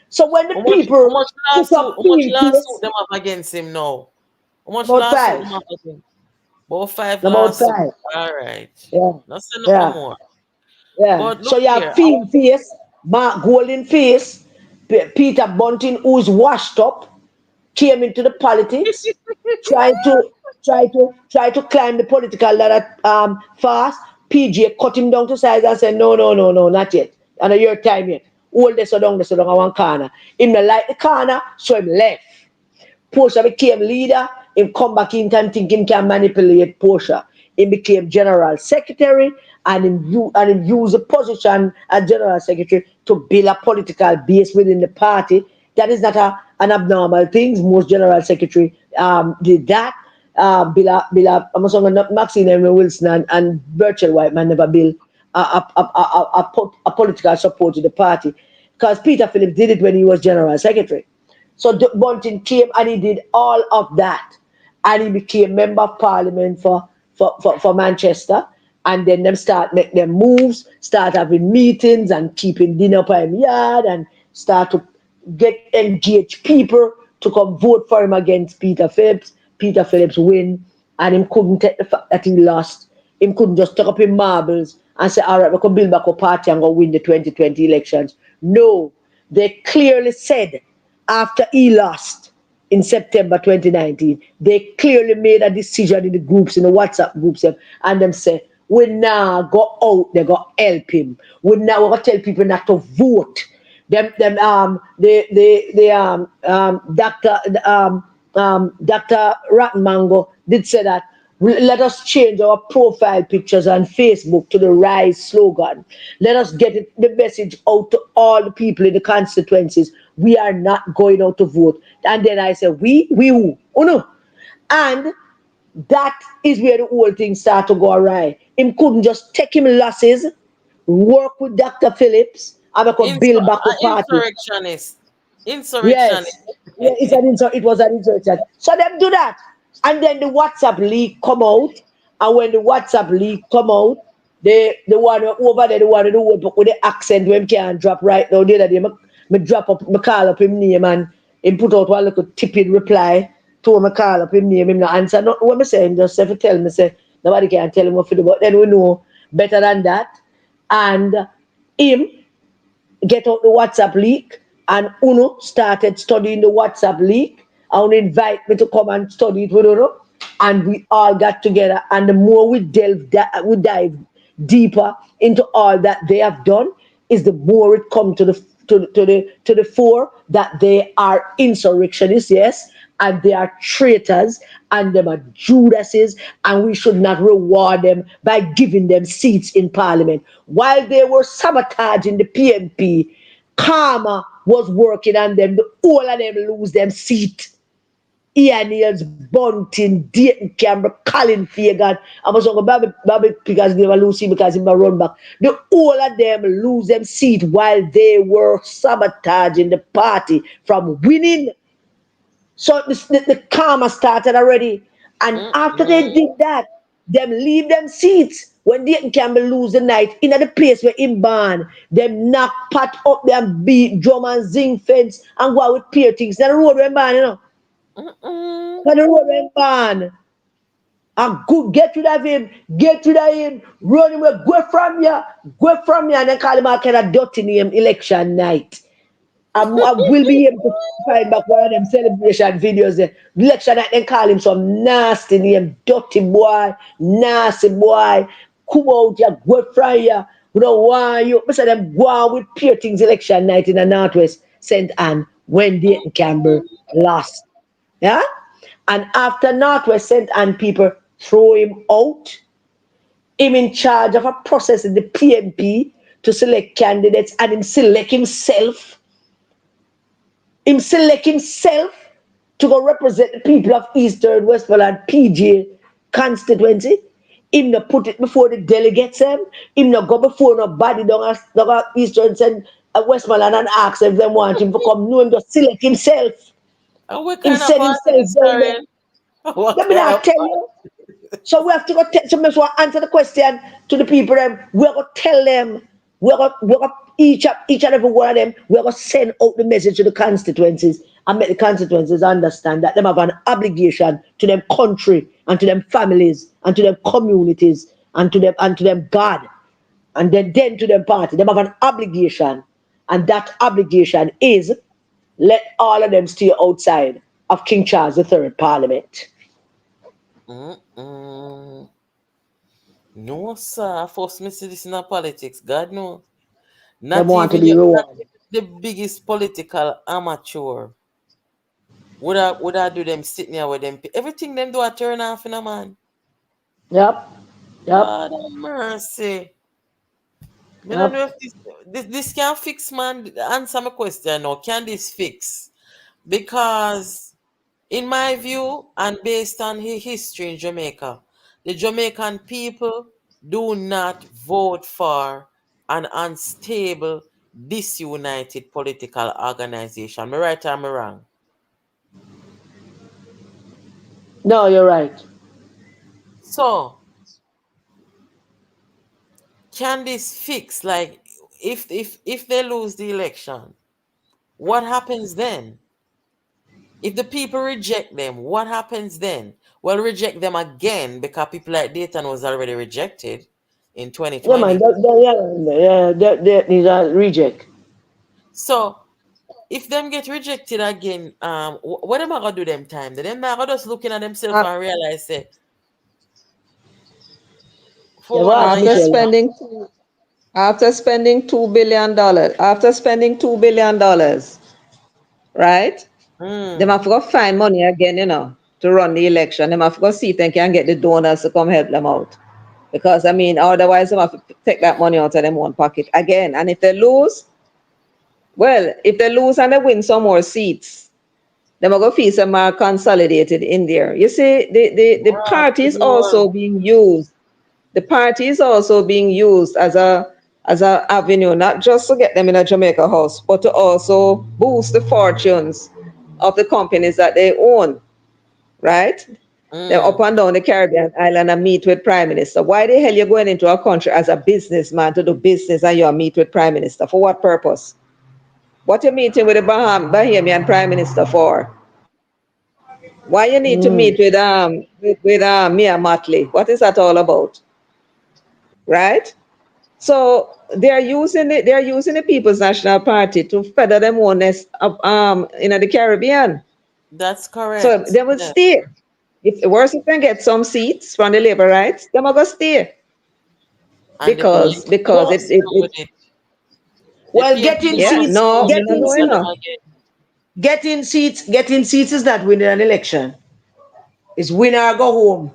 So when the How people much put lawsuit? up How much field lawsuit case, them have against him now? How much about lawsuit five, them have against him? About five about lawsuit. five, All right. yeah, Not say nothing no yeah. more. Yeah. But So look you have here. Field Face, Mark Golden Face, Peter Bunting, who's washed up, came into the politics, trying to try to climb the political ladder fast. PJ cut him down to size and said, no, no, no, no, not yet. And a year time yet. Hold this so down, I one corner. Him not like the corner, so him left. Portia became leader. Him come back in time thinking can manipulate Portia. He became general secretary and him used the position as general secretary to build a political base within the party. That is not an abnormal thing. Most general secretary did that. I'm also Maxine Henry Wilson and Virtual White Man never build a political support to the party. Because Peter Phillips did it when he was general secretary. So Bunting came and he did all of that. And he became member of parliament for Manchester. And then them start make them moves, start having meetings and keeping dinner by him yard and start to get engaged people to come vote for him against Peter Phillips. Peter Phillips win and him couldn't take the fact that he lost. Him couldn't just take up his marbles and say, all right, we can build back a party and go win the 2020 elections. No, they clearly said after he lost in September 2019, they clearly made a decision in the groups, in the WhatsApp groups, and them say, we now go out, they go help him. We now go tell people not to vote. Dr. Rattenmango did say that let us change our profile pictures on Facebook to the Rise slogan. Let us get the message out to all the people in the constituencies. We are not going out to vote. And then I said, we who? Oh no. And that is where the whole thing started to go awry. Him couldn't just take him losses, work with Dr. Phillips, and I could build back a party. Insurrectionist. Insurrectionist. Yes. Yeah, it was an insurrection. So them do that. And then the WhatsApp leak come out. And when the WhatsApp leak come out, the one over there, the one in the word book with the accent when can't drop right now. The other day, me drop up, me call up him name and him put out one little tipping reply to him, me call up him name, him not answer. Not what me saying, just if you tell me, say, nobody can tell him what to do. But then we know better than that. And him get out the WhatsApp leak, and Uno started studying the WhatsApp leak. And invite me to come and study it with Uno, and we all got together. And the more we dive deeper into all that they have done, is the more it come to the fore that they are insurrectionists, yes, and they are traitors, and them are Judases, and we should not reward them by giving them seats in parliament. While they were sabotaging the PNP, Karma was working on them. All of them lose them seat. Ian Niels, Bunting, Dayton Campbell, Colin Fagan. I was talking Bobby because they were losing because he was run back. All of them lose them seat while they were sabotaging the party from winning. So the karma started already. And after they did that, them leave them seats. When Dayton Campbell lose the night, in the place where him born, them knock pot up there and beat drum and zing fence and go out with peer things. Then the road went born, you know. Then the road went born. And good, get rid of him, run him away, go from here, and then call him a kind of dirty name election night. I will be able to find back one of them celebration videos there. Election night, then call him some nasty name, dirty boy, nasty boy. Come out here, go from here. We don't want you. I said them go on with pure things election night in the Northwest St. Anne when Dayton Campbell lost. Yeah? And after Northwest St. Anne people throw him out, him in charge of a process in the PNP to select candidates, and him select himself. Him select himself to go represent the people of Eastern Westmoreland PJ constituency. Him not put it before the delegates them. Him not go before nobody down Eastern and Westmoreland and ask if they want him to come. No, him just select himself. And what Him kind of send party himself this down there. current? What Let me kind not of tell party? you. So we have to go answer the question to the people. We're going to tell them. We're going to each and every one of them. We're going to send out the message to the constituencies and make the constituencies understand that they have an obligation to them country and to them families and to them communities and to them God and then to them party. They have an obligation, and that obligation is let all of them stay outside of King Charles III Parliament. No, sir. First, me see this in a politics. God knows. They Not want to even be not rewarded. even the biggest political amateur would I do them sitting here with them. Everything them do I turn off in a man. Yep. Yep. God have mercy. Me don't Yep. know if this can fix, man. Answer my question now. Can this fix? Because in my view, and based on history in Jamaica, the Jamaican people do not vote for an unstable, disunited political organization. Me right or me wrong? No, you're right. So, can this fix, like, if they lose the election, what happens then? If the people reject them, what happens then? Well, reject them again, because people like Dayton was already rejected in Yeah, man, 2020. that needs a reject. So if them get rejected again, what am I gonna do them time? Them not gonna just looking at themselves Uh, and realize, say, Yeah, for one what, on a after year. Michelle? spending $2 billion, after spending $2 billion, right? Them Mm, have to go find money again, to run the election. Them have to go see if they can get the donors to come help them out. Because I mean, otherwise they have to take that money out of them own pocket again. And if they lose, well, if they lose and they win some more seats, them are going to feel some more consolidated in there. You see, the wow, party is Lord. also being used. The party is also being used as a avenue, not just to get them in a Jamaica house, but to also boost the fortunes of the companies that they own, right? They're up Mm, and down the Caribbean island and meet with Prime Minister. Why the hell you going into a country as a businessman to do business and you meet with Prime Minister? For what purpose? What you meeting with the Bahamian Prime Minister for? Why you need to meet with Mia Motley? What is that all about? Right? So they're using the People's National Party to feather them own nest up in the Caribbean. that's So correct. they will Yeah. stay. If worse, if they get some seats from the labor rights, they will go stay. And the Because political it, still it, with it it. The Well, PNP getting them yeah, have seats, no, so me many not getting know, seats you of seats, them know. again. getting seats is not winning an election. It's win or go home.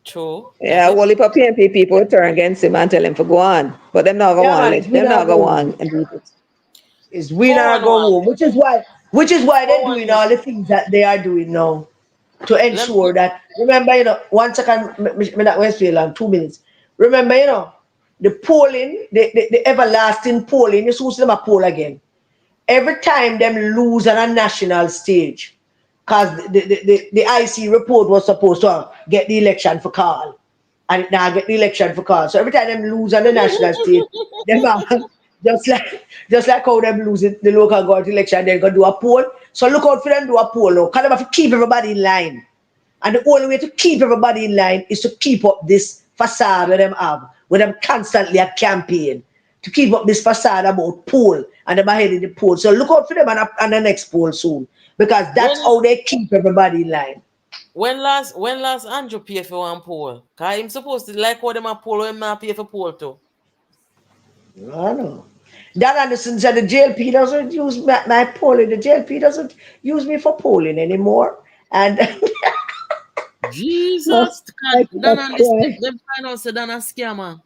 True. That Yeah, is well, if a PNP people will turn against him and tell him to go on. But them not go Yeah, on, man, it's let win them or not go go home. on and beat it. It's win or go 411. home, which is why they're doing 411. all the things that they are doing now to Let me, ensure that. Remember, 1 second, me not West long, 2 minutes. Remember, the polling, the everlasting polling. You see them a poll again. Every time them lose on a national stage, because the IC report was supposed to get the election for call, and it now get the election for call. So every time them lose on the national stage, them are just like how them lose the local government election, they're gonna do a poll. So look out for them do a poll now, because they have to keep everybody in line. And the only way to keep everybody in line is to keep up this facade that them have, where them constantly a campaign. To keep up this facade about poll and them ahead in the poll. So look out for them on the next poll soon. Because when that's how they keep everybody in line. when last Andrew pay for one poll? Cause him supposed to like how them a poll when not pay for poll too. I know. Dan Anderson said the JLP doesn't use my polling. The JLP doesn't use me for polling anymore. And Jesus, I God, could Dan have and this cried. them find out say Dan a scammer.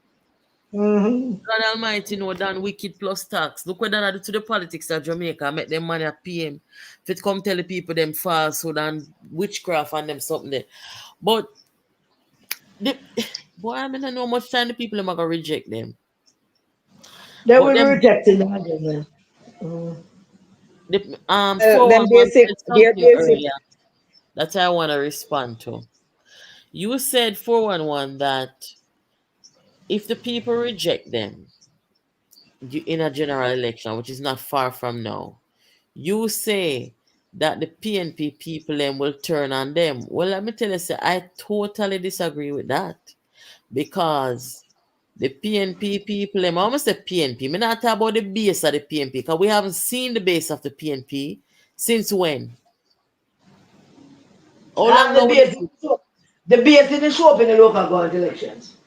Mhm. God Almighty know Dan wicked plus tax. Look what Dan do to the politics of Jamaica. Make them money at PM. If it come tell the people them falsehood and witchcraft and them something there. But the boy, I mean I know how much time the people them are gonna reject them. they But will be them rejecting them again. Man. the Them 411 basic, said their something basic. earlier that I want to respond to. You said 411 that if the people reject them in a general election, which is not far from now, you say that the PNP people them will turn on them. Well, let me tell you, sir, I totally disagree with that because the PNP people, them, I almost say PNP. Me not talk about the base of the PNP because we haven't seen the base of the PNP since when? How long And now we see? the BS didn't show up in the local government elections.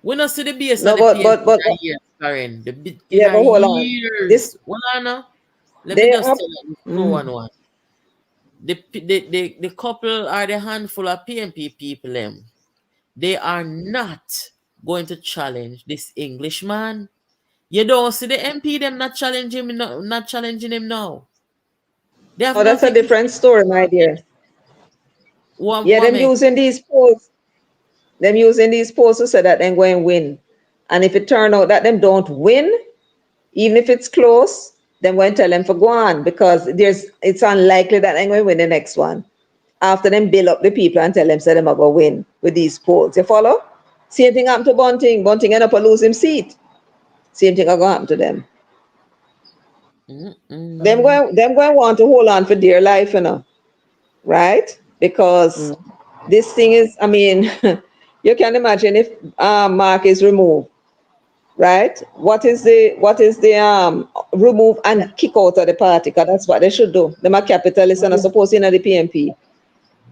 We not see the base of No, the PNP but in a years, Karen. In yeah, a but hold on. years. This Well, Anna, let me they just up. tell you this Mm. 411. The couple are the handful of PNP people, them. They are not going to challenge this Englishman. You don't see the MP them not challenging him, not challenging him now. They have Oh, that's a nothing to different story, my dear. Yeah, what them make. using these polls. Them using these polls to say that they're going to win. And if it turn out that them don't win, even if it's close, then going to tell them for go on because it's unlikely that they're going to win the next one. After them build up the people and tell them say them are going to win with these polls. You follow? Same thing happened to Bunting. Bunting ended up losing seat. Same thing are going to happen to them. Them going want to hold on for dear life, right? Because this thing is, I mean, you can imagine if Mark is removed, right? What is the remove and kick out of the party? Because that's what they should do. Them are capitalists and are supposed to in the PNP,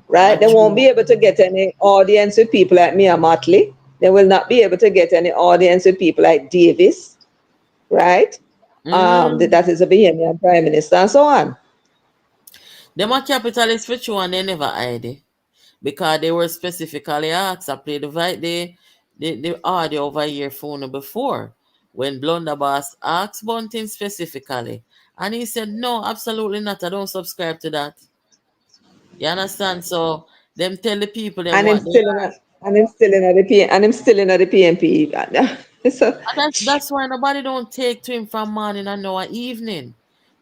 right? They won't be able to get any audience with people like Mia Motley. They will not be able to get any audience with people like Davis, right? That is a Bahamian prime minister and so on. Them are capitalists for sure and they never hide it. Because they were specifically asked. I played the audio over your phone before when Blunderboss asked Bunting specifically. And he said, no, absolutely not. I don't subscribe to that. You understand? So them tell the people them And him what they still in a, and him still in the PNP. So, that's why nobody don't take to him from morning and now evening.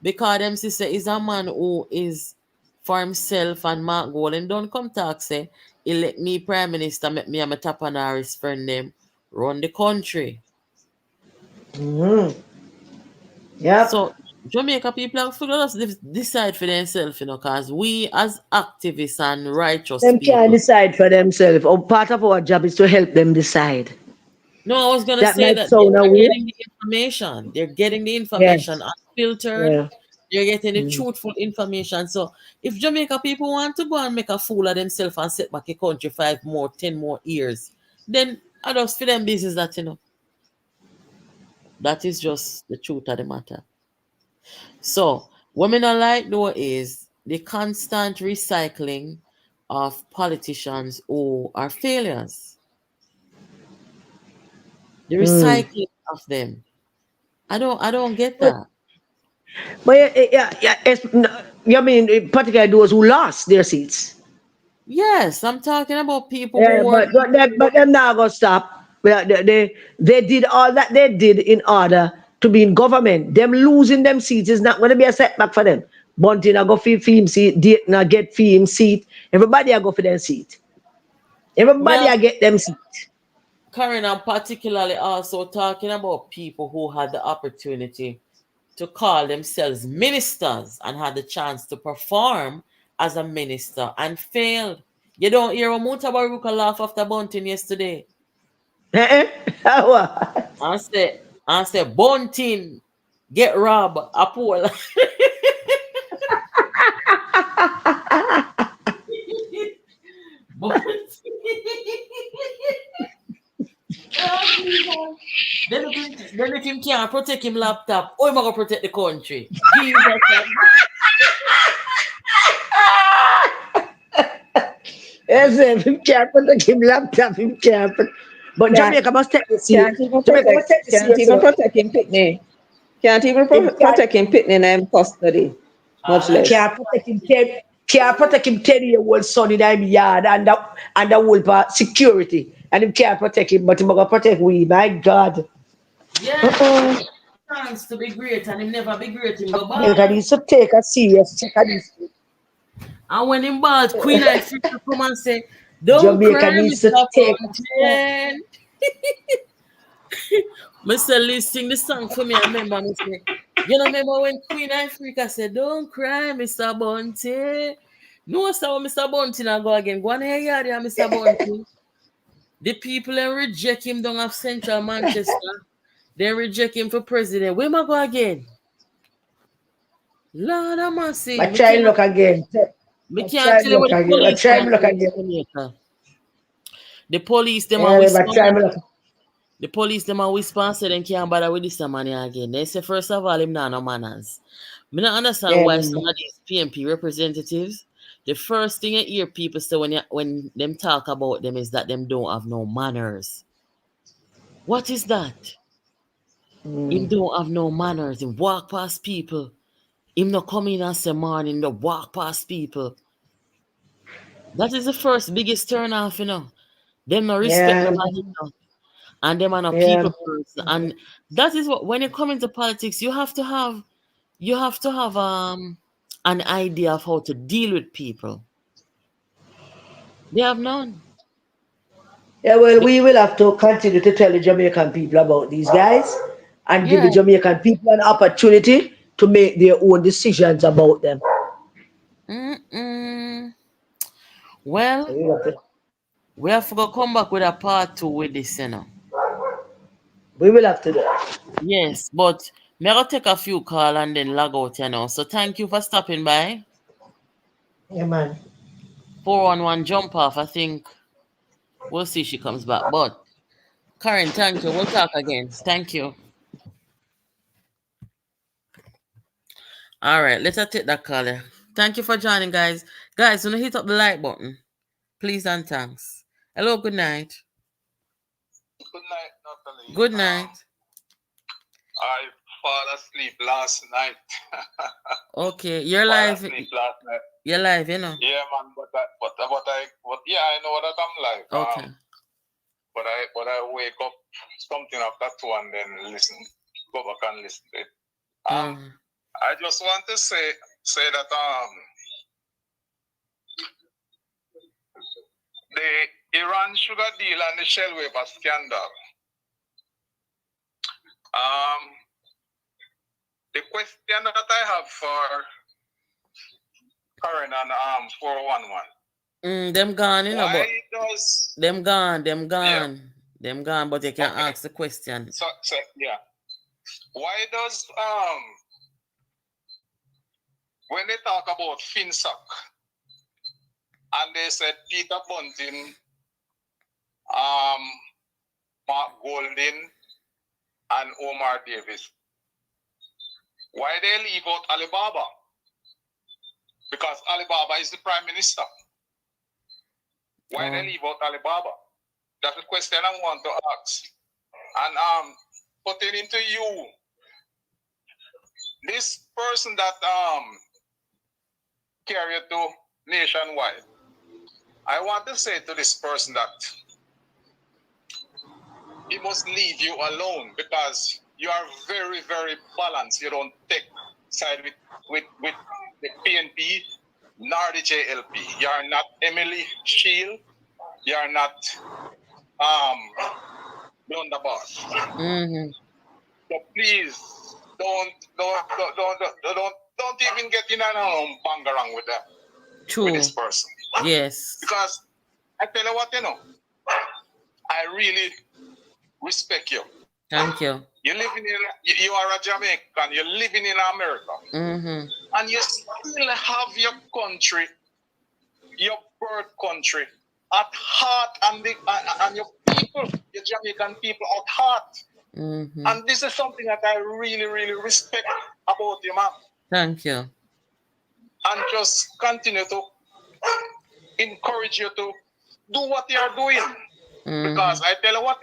Because them sister is a man who is for himself and Mark Golden don't come talk say elect me prime minister, make me and my Tapanaris friend them run the country. Yep. So Jamaica people have to just decide for themselves, because we as activists and righteous Them can't people. decide for themselves. Or part of our job is to help them decide. No, I was gonna That say might that they sound a are way. getting the information. They're getting the information Yes. unfiltered. Yeah. They're getting the truthful information. So if Jamaica people want to go and make a fool of themselves and set back a country 10 more years, then I just for them business that. That is just the truth of the matter. So what me not like though is the constant recycling of politicians who are failures. The recycling of them. I don't get But, that. you mean particularly those who lost their seats? Yes, I'm talking about people who Yeah, work. but them not gonna stop. They did all that they did in order to be in government. Them losing them seats is not gonna be a setback for them. Bunting a go for him seat, Dayton a get for him seat. Everybody a go for them seat. Me Everybody and a get them seat. Karen, I'm particularly also talking about people who had the opportunity to call themselves ministers and had the chance to perform as a minister and failed. You don't hear a Mutabaruka laugh after Bunting yesterday. What? I say, Bunting, get robbed, a pool. Bunting. Oh, Jesus. Then if him can't protect him laptop, how am I going to protect the country? Jesus. Yes, him can't protect him laptop, him can't. But can't, Jamaica must take this serious. can't even Jamaica must protect, take this can't serious. even protect him pitney. Can't even Him can't, protect him pitney in custody, much All I less. can't protect him 10-year-old son in him yard and the whole security. And him can't protect him, but him gonna protect we. My God. Yes, him get chance to be great and him never be great, him go Jamaica bad. needs to take a serious check of this. And when him bad, Queen I free to come and say, don't Jamaica cry, needs to Mr. take Bunting. Mr. Lee sing the song for me. I remember me say, you know, remember when Queen Africa said, don't cry, Mr. Bunting. No, sir, Mr. Bunting I go again. Go on here, yeah, there, Mr. Bunting. The people then reject him down of Central Manchester. They reject him for president. Where am I go again? Lord have mercy. I try look again. Me I can't try tell you what look the again. I police try them are look doing again. in Jamaica. The police them are Yeah, whisper. but try look. The police them are whisper and say they can't bother with this money again. They say first of all him not no manners. Me not understand Yeah, why some of these PNP representatives, the first thing you hear people say when them talk about them is that them don't have no manners. What is that? Him don't have no manners. Him walk past people. Him not come in and say morning, no walk past people. That is the first biggest turn off. Them no respect yeah, nobody. And them are not yeah. people person. And that is what when you come into politics, you have to have an idea of how to deal with people. They have none. Yeah, well, we will have to continue to tell the Jamaican people about these guys and give Yeah. the Jamaican people an opportunity to make their own decisions about them. Mm-mm. So Well, we have to, we have to go come back with a part 2 with this, we will have to do that. Yes, but me go take a few call and then log out, So thank you for stopping by. Yeah, man. 411 jump off, I think. We'll see if she comes back. But Karen, thank you. We'll talk again. Thank you. All right, let's take that caller. Thank you for joining, guys. Guys, when you hit up the like button, please and thanks. Hello, good night. Good night, Natalie. Good night. I fall asleep last night. Okay, you're Fall live. asleep last night. You're live, Yeah, man. Yeah, I know that I'm live. Okay. But I wake up something after 2 and then go back and listen to it. I just want to say that the Iran sugar deal and the Shell waiver scandal. The question that I have for Karen and 411. Them gone, Why but does them gone. Yeah. Them gone, but you can ask the question. So yeah. Why does when they talk about FinSoc and they said Peter Bunting, Mark Golding, and Omar Davis, why they leave out Alibaba? Because Alibaba is the Prime Minister. Why they leave out Alibaba? That's the question I want to ask. And putting into you, this person that carried to nationwide, I want to say to this person that he must leave you alone because you are very, very balanced. You don't take side with the PNP nor the JLP. You are not Emily Shield. You are not Blunderbuss. So please don't even get in and bangarang with them. True. With this person. Yes. Because I tell you what, I really respect you. Thank you. You are a Jamaican. You're living in America. And you still have your country, your birth country, at heart, and your people, your Jamaican people at heart. And this is something that I really, really respect about you, man. Thank you. And just continue to encourage you to do what you are doing. Because I tell you what,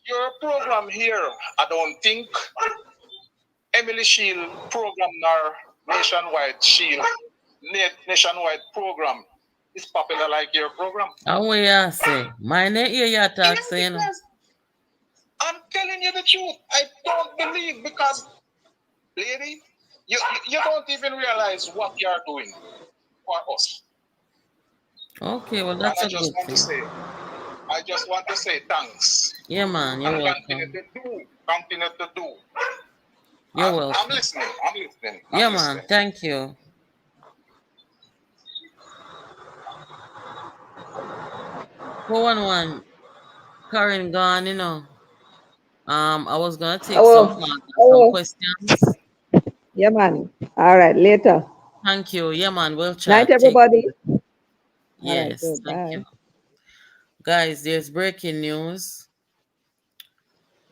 your program here, I don't think Emily Shield program nor nationwide program is popular like your program. How will you say? My name here you talk saying. I'm telling you the truth. I don't believe because, lady, you don't even realize what you are doing for us. Okay, well that's and a good thing. I just want to say thanks. Yeah, man, you're welcome. Continue to do. You're welcome. I'm listening. Yeah, man, thank you. For one, Karen gone, I was gonna take some questions. Yeah, man. All right, later. Thank you. Yeah, man, we'll chat. Night, everybody. Yes, all right, thank you. bye. Guys, there's breaking news.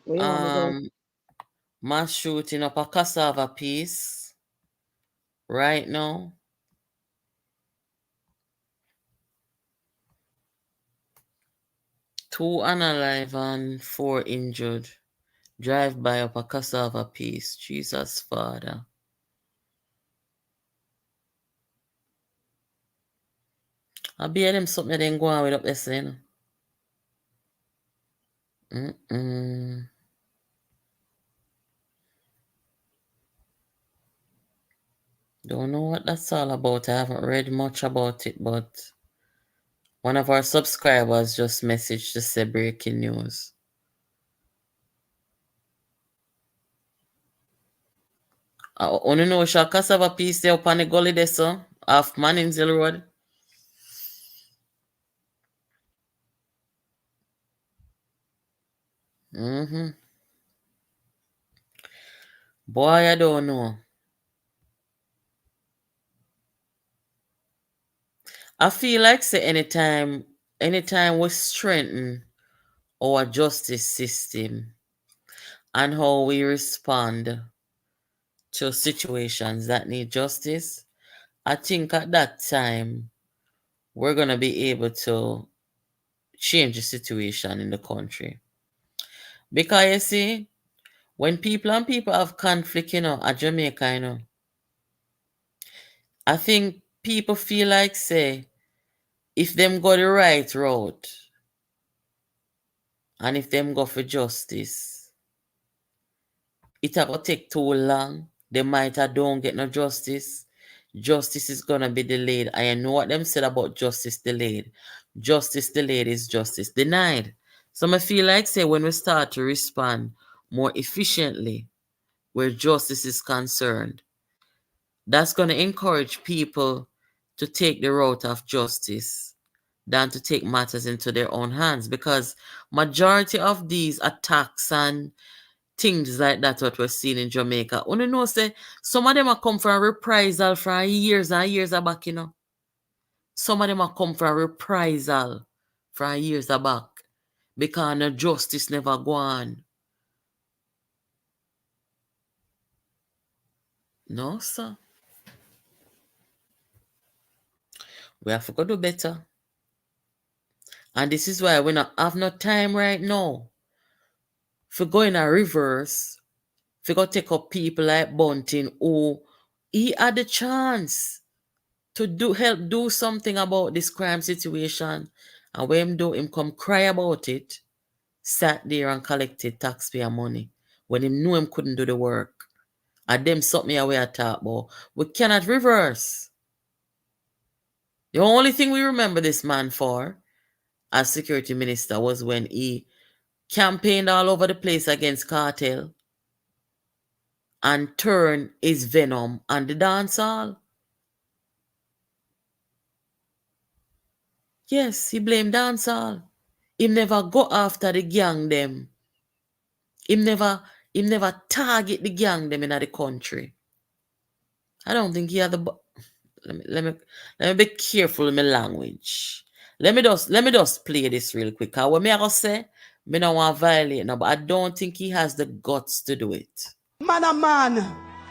Where you want to go? Mass shooting up a cassava piece right now. Two unalive and 4 injured. Drive by up a cassava piece. Jesus, Father. I be them something then go on with up there saying. Don't know what that's all about. I haven't read much about it, but One of our subscribers just messaged to say breaking news. Only know shall cassava piece there upon the gully there, so off Manningsville Road. Boy, I don't know. I feel like say anytime we strengthen our justice system and how we respond to situations that need justice, I think at that time we're gonna be able to change the situation in the country. Because you see, when people have conflict, at Jamaica, I think people feel like say if them go the right route and if them go for justice, it will take too long. They might have don't get no justice. Justice is gonna be delayed. I know what them said about justice delayed. Justice delayed is justice denied. So I feel like say when we start to respond more efficiently where justice is concerned, that's gonna encourage people to take the route of justice than to take matters into their own hands, because majority of these attacks and things like that what we're seeing in Jamaica, you know say some of them are come from reprisal from years and years back, Some of them are come from reprisal from years back because no justice never go on. No, sir. We have to go do better. And this is why we not have no time right now. If we go in a reverse, if we go take up people like Bunting, who he had the chance to help do something about this crime situation, and when him come cry about it, sat there and collected taxpayer money when him knew him couldn't do the work. And them something away I talk about. We cannot reverse. The only thing we remember this man for as security minister was when he campaigned all over the place against cartel and turned his venom on the dancehall. Yes, he blamed dancehall. He never go after the gang them. He never target the gang them in the country. I don't think he had the. Let me be careful with my language. Let me just play this real quick. What me I gonna say, me don't want to violate no, but I don't think he has the guts to do it. Man a man.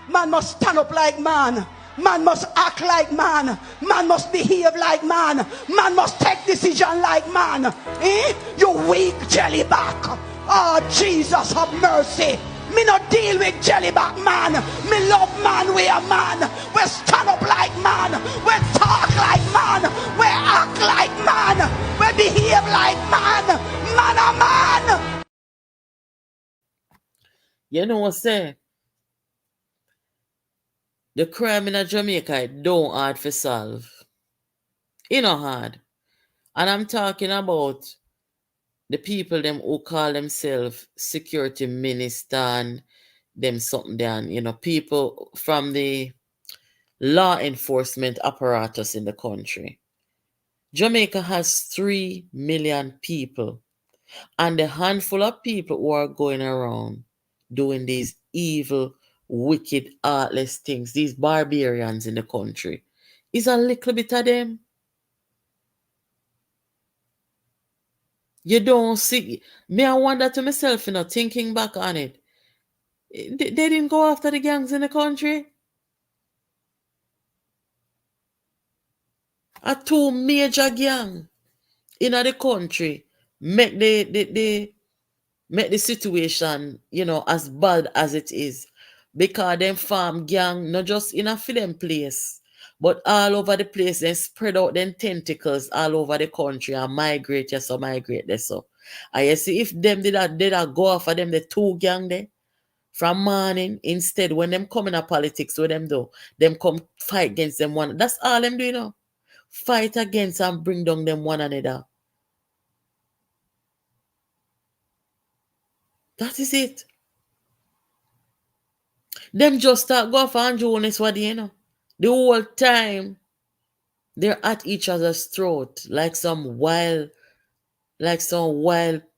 Man must stand up like man. Man must act like man. Man must behave like man. Man must take decision like man. Eh? You weak jellyback. Oh, Jesus have mercy. Me not deal with jellyback man. Me love man, we a man. We stand up like man. We talk like man. We act like man. We behave like man. Man a man. You know what I say? The crime in Jamaica don't hard for solve. It not hard. And I'm talking about the people them who call themselves security minister and them something down, people from the law enforcement apparatus in the country. Jamaica has 3 million people, and the handful of people who are going around doing these evil, wicked, heartless things, these barbarians in the country, is a little bit of them. You don't see. Me, I wonder to myself, thinking back on it. They didn't go after the gangs in the country. A 2 major gang in the country make the situation, as bad as it is. Because them farm gang, not just in a film place, but all over the place, they spread out them tentacles all over the country and migrate yes or migrate there. So and you see if them did that go after them the 2 gang there from morning, instead when them come in a politics, what them do, them come fight against them one. That's all them do, fight against and bring down them one another. That is it. Them just start go for Andrew Oneswadi, you know. The whole time they're at each other's throat like some wild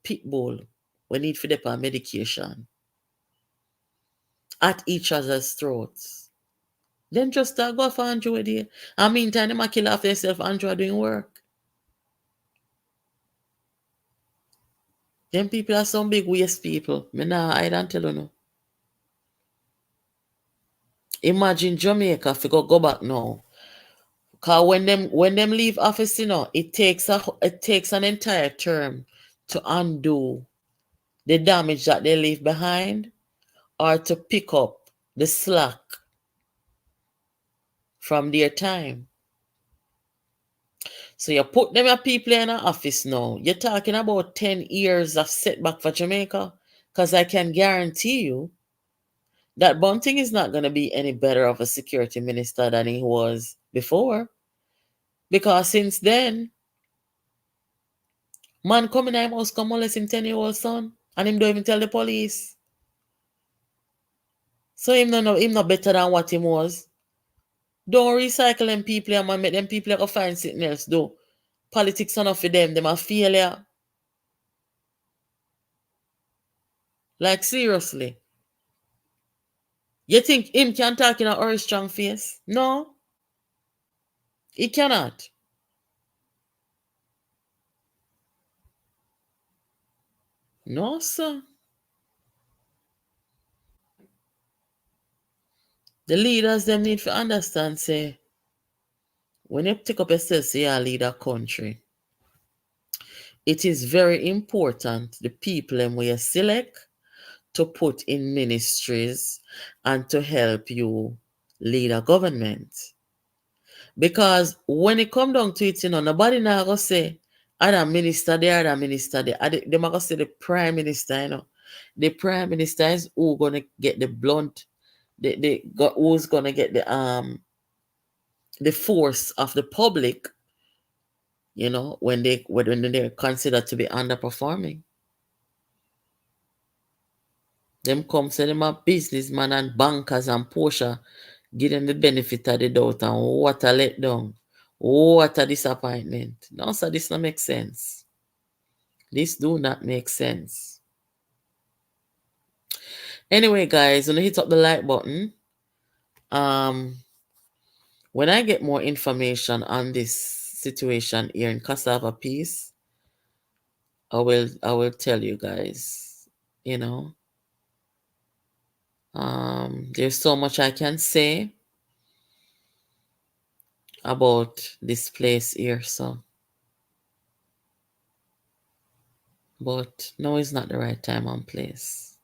pit bull when need for the medication. At each other's throats. Then just start go for Andrew there. And meantime, them a kill off themselves. Andrew are doing work. Them people are some big waste people. Me nah I don't tell you no. Imagine Jamaica if we go back now. Cause when them leave office, you know, it takes an entire term to undo the damage that they leave behind or to pick up the slack from their time. So you put them people in an office now. You're talking about 10 years of setback for Jamaica. Because I can guarantee you that Bunting is not going to be any better of a security minister than he was before. Because since then, man come in him house come molest him 10-year-old son. And him don't even tell the police. So him not better than what him was. Don't recycle them people and man make them people go find something else do. Politics enough for them. Them a failure. Like seriously. You think him can talk in a very strong face? No. He cannot. No, sir. The leaders them need to understand, say, when you take up yourself, say you lead a country, it is very important the people them we select to put in ministries and to help you lead a government. Because when it come down to it, you know, nobody now go say, other minister there, other minister there. They might go say the prime minister, you know. The prime minister is who gonna get the blunt, who's gonna get the force of the public, you know, when they're considered to be underperforming. Them come say them a businessman and bankers and Porsche, give them the benefit of the doubt, and what a letdown. What a disappointment. No, sir, this don't make sense. This do not make sense. Anyway, guys, when you hit up the like button, when I get more information on this situation here in Cassava Peace, I will tell you guys, you know. There's so much I can say about this place here, so. But no, it's not the right time and place.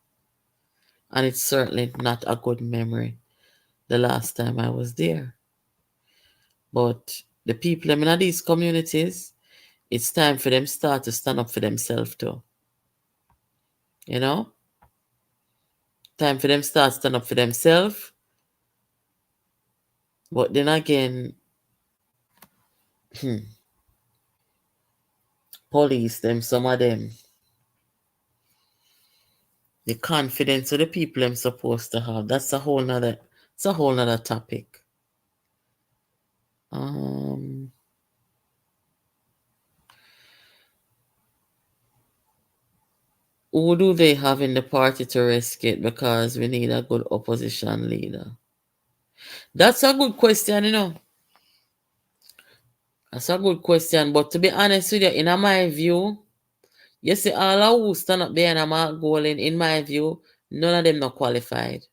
And it's certainly not a good memory the last time I was there. But the people in these communities, it's time for them start to stand up for themselves too. You know? Time for them start stand up for themselves. But then again, police them, some of them. The confidence of the people I'm supposed to have. That's a whole nother topic. Who do they have in the party to rescue it? Because we need a good opposition leader. That's a good question, you know. That's a good question. But to be honest with you, in my view, you see, all who stand up there and I'm out goaling, in my view, none of them not qualified.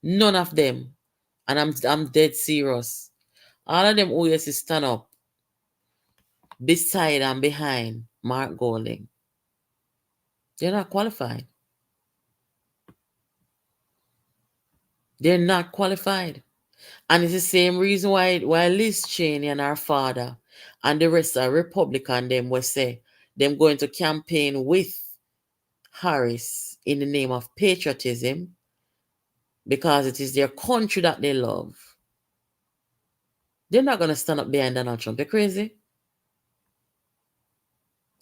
None of them. And I'm dead serious. All of them who used to stand up beside and behind Mark Golding, they're not qualified. They're not qualified. And it's the same reason why Liz Cheney and her father and the rest of Republican them will say them going to campaign with Harris in the name of patriotism because it is their country that they love. They're not going to stand up behind Donald Trump. They're crazy.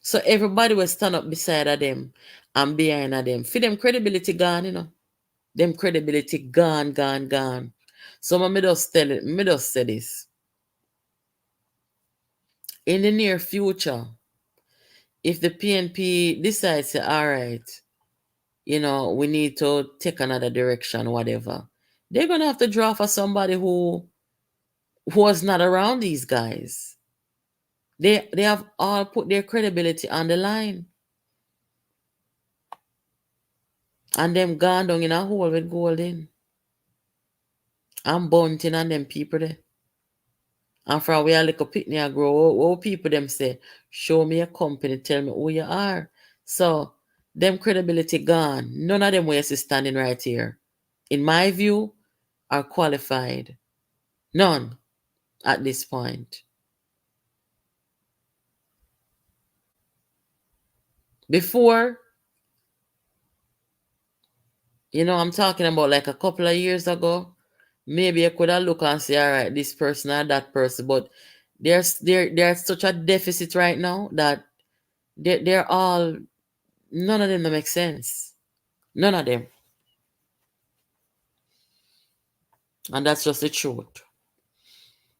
So everybody will stand up beside of them and behind of them. For them credibility gone, you know. Them credibility gone, gone, gone. So me just tell it, me just say this. In the near future, if the PNP decides, all right, you know, we need to take another direction, whatever, they're gonna have to draw for somebody who was not around these guys. They have all put their credibility on the line. And them gone down in a hole with gold in. I'm bunting on them people there. And from where a little pitney I grow, what people them say, show me a company, tell me who you are. So them credibility gone. None of them ways is standing right here. In my view, are qualified. None at this point. Before, you know, I'm talking about like a couple of years ago, maybe I could have looked and say, all right, this person or that person, but there's such a deficit right now that they're all, none of them that make sense. None of them. And that's just the truth.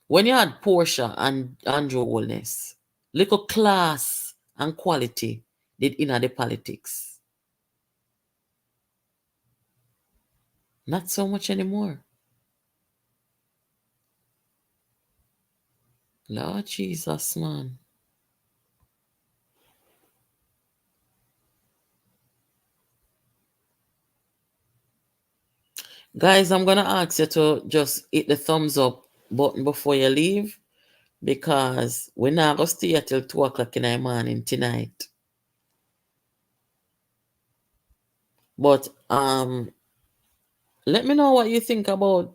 When you had Portia and Andrew Holness, little class and quality did in the politics. Not so much anymore. Lord Jesus, man. Guys, I'm going to ask you to just hit the thumbs up button before you leave, because we're not going to stay till 2 o'clock in the morning tonight. But let me know what you think about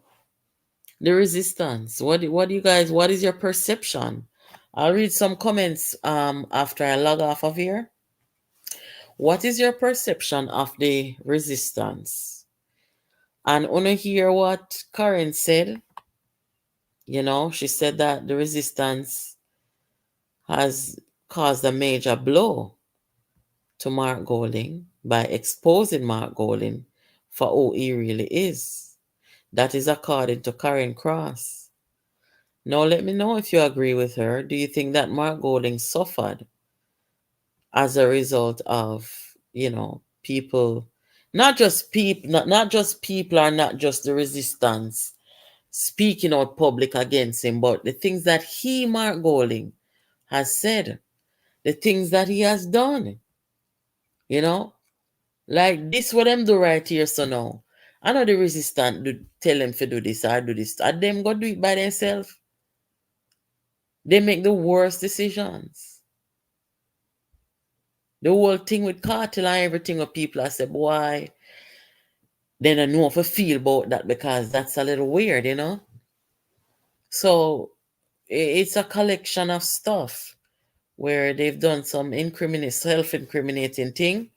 the resistance. What do you guys, what is your perception? I'll read some comments after I log off of here. What is your perception of the resistance? And want to hear what Karen said. You know, she said that the resistance has caused a major blow to Mark Golding by exposing Mark Golding for who he really is. That is according to Karen Cross. Now, let me know if you agree with her. Do you think that Mark Golding suffered as a result of, you know, people, not just people or not just the resistance speaking out public against him, but the things that he, Mark Golding, has said, the things that he has done, you know, like this what them do right here. So now, I know the resistance do tell them to do this or do this, and them go do it by themselves. They make the worst decisions. The whole thing with cartel and everything where people are say, boy, they don't know how to feel about that, because that's a little weird, you know? So it's a collection of stuff where they've done some self-incriminating thing,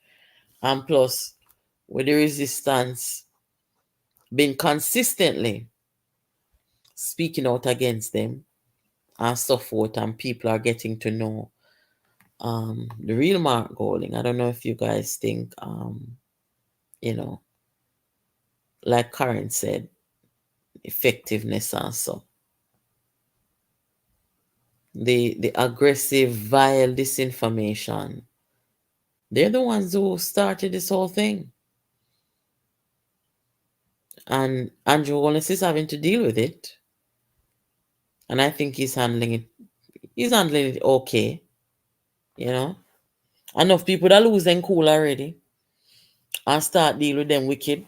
and plus with the resistance been consistently speaking out against them and so forth, and people are getting to know the real Mark Golding. I don't know if you guys think you know, like Karen said, effectiveness also. The aggressive, vile disinformation, they're the ones who started this whole thing. And Andrew Wallace is having to deal with it. And I think he's handling it okay. You know? Enough people that lose them cool already and start deal with them wicked.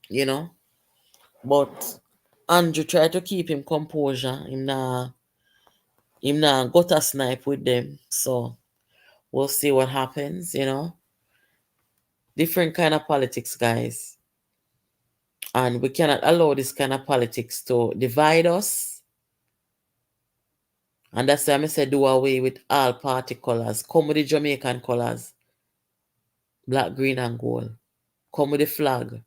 You know? But Andrew tried to keep him composure. Him nah gutter snipe with them. So we'll see what happens, you know. Different kind of politics, guys. And we cannot allow this kind of politics to divide us. And that's why I say do away with all party colors. Come with the Jamaican colors. Black, green, and gold. Come with the flag.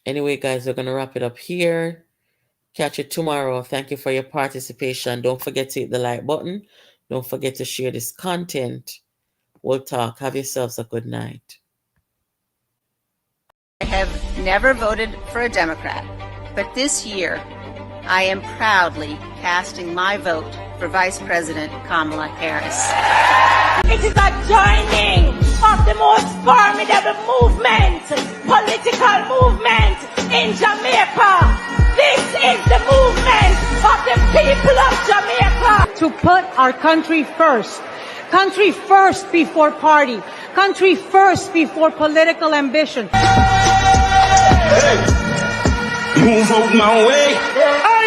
Anyway, guys, we're going to wrap it up here. Catch you tomorrow. Thank you for your participation. Don't forget to hit the like button. Don't forget to share this content. We'll talk. Have yourselves a good night. I have never voted for a Democrat, but this year I am proudly casting my vote for Vice President Kamala Harris. It is a joining of the most formidable movement, political movement in Jamaica. This is the movement of the people of Jamaica. To put our country first. Country first before party. Country first before political ambition. Hey, move out my way.